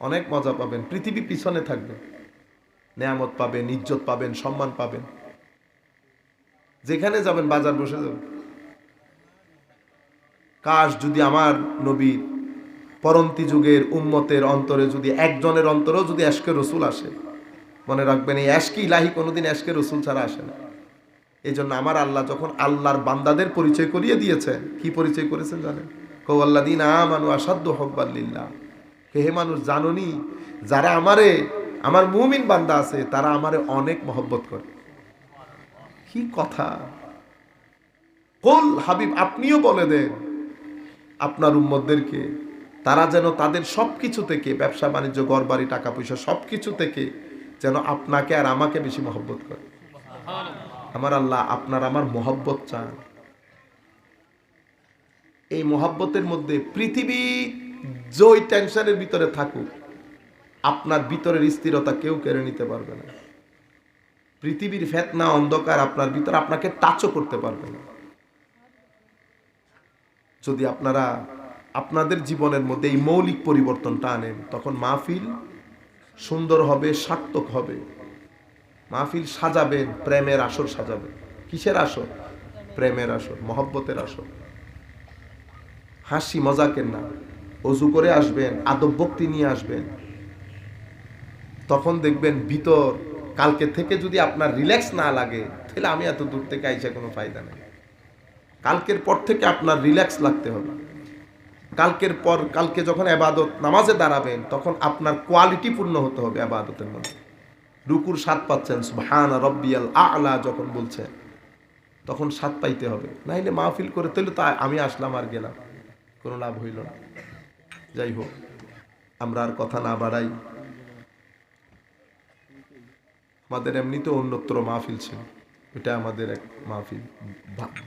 অনেক মজা পাবেন, পৃথিবী পিছনে থাকবে, নেয়ামত পাবেন, ইজ্জত পাবেন, সম্মান পাবেন। যেখানে যাবেন, বাজার বসে যাবেন। কাশ যদি আমার নবীর পরন্তি যুগের উম্মতের অন্তরে যদি একজনের অন্তরেও যদি এশকে রসুল আসে, মনে রাখবেন এই এশকে ইলাহি কোনোদিন এশকে রসুল ছাড়া আসে না। এই জন্য আমার আল্লাহ যখন আল্লাহর বান্দাদের পরিচয় করিয়ে দিয়েছেন, কি পরিচয় করেছেন জানেন? কওয়াল্লাযীনা আমানু আশাদ্দু হুব্বাল লিল্লাহ। হে মানুষ, জানোনি যারা আমারে, আমার মুমিন বান্দা আছে, তারা আমারে অনেক মহব্বত করে। কি কথা! কুল, হাবিব আপনিও বলে দেন আপনার উম্মতদেরকে, তারা যেন তাদের সবকিছু থেকে, ব্যবসা বাণিজ্য, ঘরবাড়ি, টাকা পয়সা সবকিছু থেকে যেন আপনাকে আর আমাকে বেশি মহব্বত করে। আমার আল্লাহ আপনার আমার মহব্বত চান। এই মহব্বতের মধ্যে পৃথিবী যেই টেনশনের ভিতরে থাকুক, আপনার ভিতরের স্থিরতা কেউ কেড়ে নিতে পারবে না। পৃথিবীর ফেতনা অন্ধকার আপনার ভিতর আপনাকে টাচও করতে পারবে না। যদি আপনারা আপনাদের জীবনের মধ্যে এই মৌলিক পরিবর্তনটা আনেন, তখন মাহফিল সুন্দর হবে, সার্থক হবে। মাহফিল সাজাবেন, প্রেমের আসর সাজাবেন। কিসের আসর? প্রেমের আসর, মহব্বতের আসর। হাসি মজাকের না, অজু করে আসবেন, আদব ভক্তি নিয়ে আসবেন। তখন দেখবেন ভিতর, কালকে থেকে যদি আপনার রিল্যাক্স না লাগে, তাহলে আমি এত দূর থেকে আইসা কোনো ফায়দা নেই। কালকের পর থেকে আপনার রিল্যাক্স লাগতে হবে। কালকে যখন ইবাদত নামাজে দাঁড়াবেন, তখন আপনার কোয়ালিটি পূর্ণ হতে হবে ইবাদতের মধ্যে। রুকুর স্বাদ পাচ্ছেন, সুবহান রাব্বিয়াল আ'লা যখন বলছেন, তখন স্বাদ পাইতে হবে। নাইলে মাহফিল করে তাহলে তো আমি আসলাম আর গেলাম, কোনো লাভ হইল না। যাই হোক, আমরা আর কথা না বাড়াই। আমাদের এমনিতে অন্যত্র মাহফিল ছিল, এটা আমাদের এক মাহফিল,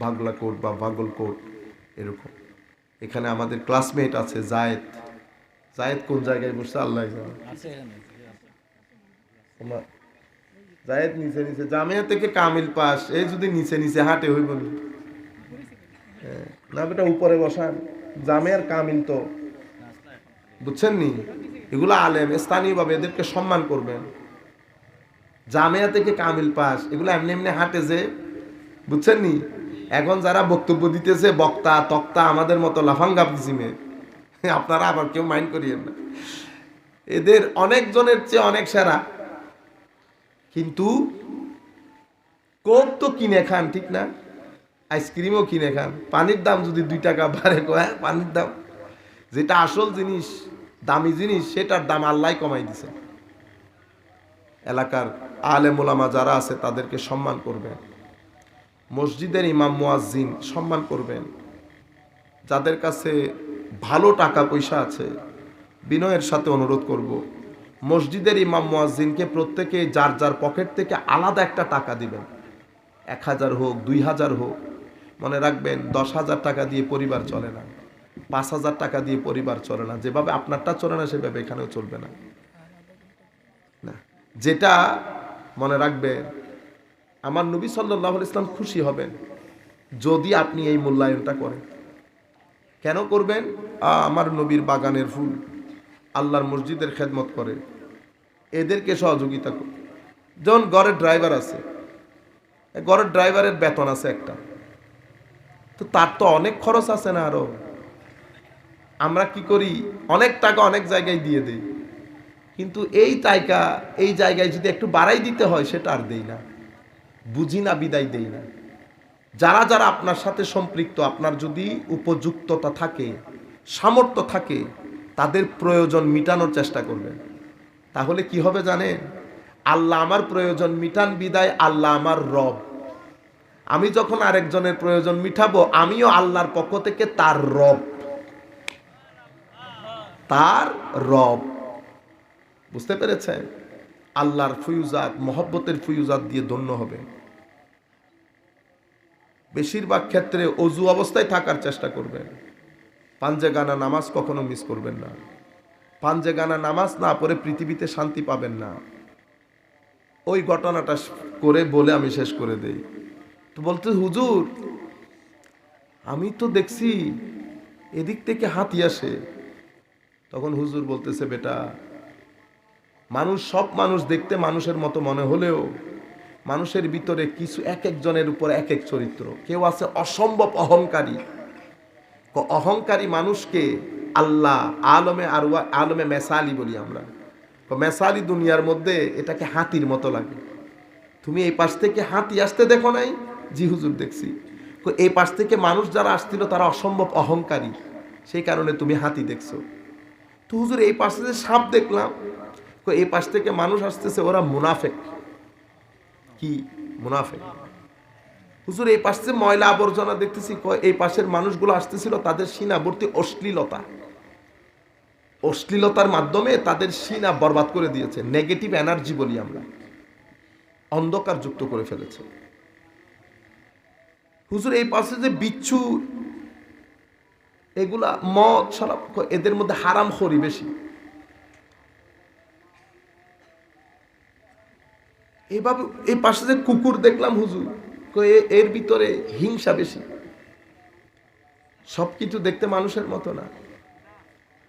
বাগলা কোট বা বাগল কোট এরকম। এখানে আমাদের ক্লাসমেট আছে জায়েদ। জায়েদ কোন জায়গায় বসছে আল্লাহ জানে। জায়েদ নিচে নিচে জামিয়া থেকে কামিল পাস, এই যদি নিচে নিচে হাঁটে হইব না, বেটা উপরে বসান। জামিয়ার কামিল তো বুঝছেন নি, এগুলো আলেম, স্থানীয় ভাবে এদেরকে সম্মান করবেন। জামিয়া থেকে কামিল পাস, এগুলো এমনি এমনি হাঁটে যে, বুঝছেন নি। এখন যারা বক্তব্য দিতেছে, বক্তা তক্তা আমাদের মতো লাফাঙ্গা কিসিমে, আপনারা আবার কেউ মাইন্ড করিয়েন না। এদের অনেকজনের চেয়ে অনেক সেরা। কিন্তু কোক তো কিনে খান, ঠিক না? আইসক্রিমও কিনে খান। পানির দাম যদি 2 টাকা বাড়ে, পানির দাম, যেটা আসল জিনিস, দামি জিনিস, সেটার দাম আল্লাহ কমাই দিছে। এলাকার আলেম ওলামা যারা আছে তাদেরকে সম্মান করবেন। মসজিদের ইমাম মুয়াজ্জিন সম্মান করবেন। যাদের কাছে ভালো টাকা পয়সা আছে, বিনয়ের সাথে অনুরোধ করব, মসজিদের ইমাম মুয়াজ্জিনকে প্রত্যেকে যার যার পকেট থেকে আলাদা একটা টাকা দিবেন। 1000 হোক, 2000 হোক। মনে রাখবেন, 10,000 টাকা দিয়ে পরিবার চলে না, 5,000 টাকা দিয়ে পরিবার চলে না। যেভাবে আপনারটা চলে না, সেভাবে এখানেও চলবে না। যেটা মনে রাখবেন, আমার নবী সাল্লাল্লাহু আলাইহি ওয়াসাল্লাম খুশি হবেন যদি আপনি এই মূল্যায়নটা করেন। কেন করবেন? আমার নবীর বাগানের ফুল, আল্লাহর মসজিদের খেদমত করে, এদেরকে সহযোগিতা করে। যেমন ঘরের ড্রাইভার আছে, ঘরের ড্রাইভারের বেতন আছে একটা, তো তার তো অনেক খরচ আছে না আরো। আমরা কি করি, অনেক টাকা অনেক জায়গায় দিয়ে দেই, কিন্তু এই জায়গায় যদি একটু বাড়াই দিতে হয়, সেটা আর দেই না, বুঝি না, বিদায় দেই না। যারা যারা আপনার সাথে সম্পৃক্ত, আপনার যদি উপযুক্ততা থাকে, সামর্থ্য থাকে, তাদের প্রয়োজন মিটানোর চেষ্টা করবেন। তাহলে কি হবে জানেন? আল্লাহ আমার প্রয়োজন মিটান, বিদায় আল্লাহ আমার রব। আমি যখন আরেকজনের প্রয়োজন মিটাবো, আমিও আল্লাহর পক্ষ থেকে তার রব, তার রব। বুঝতে পেরেছেন? আল্লাহর ফুয়ুজাত, মহব্বতের ফুয়ুজাত দিয়ে ধন্য হবে। বেশিরভাগ ক্ষেত্রে অজু অবস্থায় থাকার চেষ্টা করবেন। পাঞ্জে গানা নামাজ কখনো মিস করবেন না। পাঞ্জে গানা নামাজ না পড়ে পৃথিবীতে শান্তি পাবেন না। ওই ঘটনাটা করে বলে আমি শেষ করে দেই। তো বলতে, হুজুর আমি তো দেখছি এদিক থেকে হাতি আসে। তখন হুজুর বলতেছে, বেটা, সব মানুষ দেখতে মানুষের মতো মনে হলেও মানুষের ভিতরে কিছু এক একজনের উপর এক এক চরিত্র। কেউ আছে অসম্ভব অহংকারী। অহংকারী মানুষকে আল্লাহ আলমে মেসালি বলি আমরা। মেসালি দুনিয়ার মধ্যে এটাকে হাতির মতো লাগে। তুমি এই পাশ থেকে হাতি আসতে দেখো নাই? জি হুজুর দেখছি। এই পাশ থেকে মানুষ যারা আসছিল তারা অসম্ভব অহংকারী, সেই কারণে তুমি হাতি দেখছো। তো হুজুর এই পাশে যে সাপ দেখলাম, এই পাশ থেকে মানুষ আসতেছে, ওরা মুনাফেক। কি মুনাফেক? হুজুর এই পাশে ময়লা আবর্জনা দেখতেছি, এই পাশের মানুষগুলো আসতেছিল, তাদের সিনাবর্তী অশ্লীলতার মাধ্যমে তাদের সিনা বরবাদ করে দিয়েছে। নেগেটিভ এনার্জি বলি আমরা, অন্ধকার যুক্ত করে ফেলেছে। হুজুর এই পাশে যে বিচ্ছু, এগুলা মদ শরাব, এদের মধ্যে হারামখোরি বেশি। এভাবে এই পাশে যে কুকুর দেখলাম হুজুর, এর ভিতরে হিংসা বেশি। সবকিছু দেখতে মানুষের মতো না।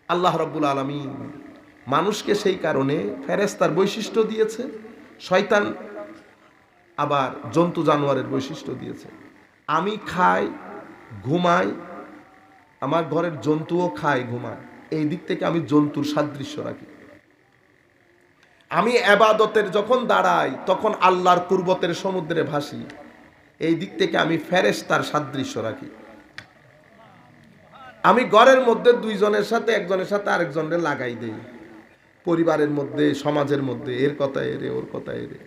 আল্লাহ রাব্বুল আলামিন মানুষকে সেই কারণে ফেরেশতার বৈশিষ্ট্য দিয়েছে, শয়তান আবার জন্তু জানোয়ারের বৈশিষ্ট্য দিয়েছে। আমি খাই, ঘুমাই, আমার ঘরের জন্তুও খায়, ঘুমায়। এই দিক থেকে আমি জন্তুর সাদৃশ্য রাখি। আমি ইবাদতের যখন দাঁড়াই তখন আল্লাহর কুরবতের সমুদ্রে ভাসি। এই দিক থেকে আমি ফেরেশতার সাদৃশ্য রাখি। আমি ঘরের মধ্যে দুইজনের সাথে একজনের সাথে আরেকজনের লাগাই দেই, পরিবারের মধ্যে, সমাজের মধ্যে, এর কথা এরে, ওর কথা এরে।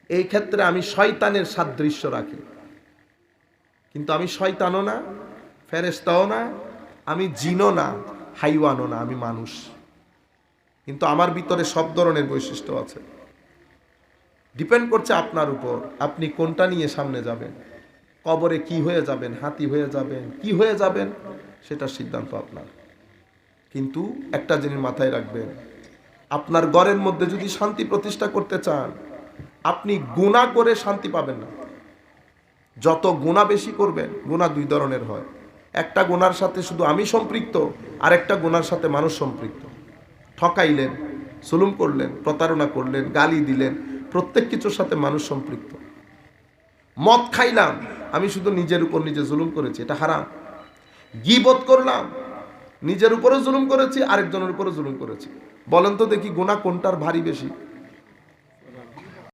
এই ক্ষেত্রে আমি শয়তানের সাদৃশ্য রাখি। কিন্তু আমি শয়তানও না, ফেরেশতাও না, আমি জিনও না, হাইওয়ানও না, আমি মানুষ। কিন্তু আমার ভিতরে সব ধরনের বৈশিষ্ট্য আছে। ডিপেন্ড করছে আপনার উপর, আপনি কোনটা নিয়ে সামনে যাবেন। কবরে কি হয়ে যাবেন, হাতি হয়ে যাবেন, কি হয়ে যাবেন, সেটা সিদ্ধান্ত আপনার। কিন্তু একটা জিনিস মাথায় রাখবেন, আপনার ঘরের মধ্যে যদি শান্তি প্রতিষ্ঠা করতে চান, আপনি গুনাহ করে শান্তি পাবেন না। যত গুনাহ বেশি করবেন, গুনাহ দুই ধরনের হয়। একটা গুনার সাথে শুধু আমি সম্পৃক্ত, আর একটা গুনার সাথে মানুষ সম্পৃক্ত। ঠকাইলেন, জুলুম করলেন, প্রতারণা করলেন, গালি দিলেন, প্রত্যেক কিছুর সাথে মানুষ সম্পৃক্ত। মদ খাইলাম, আমি শুধু নিজের উপর নিজে জুলুম করেছি, এটা হারাম। গীবত করলাম, নিজের উপরও জুলুম করেছি, আরেকজনের উপরও জুলুম করেছি। বলেন তো দেখি গুনাহ কোনটার ভারী বেশি?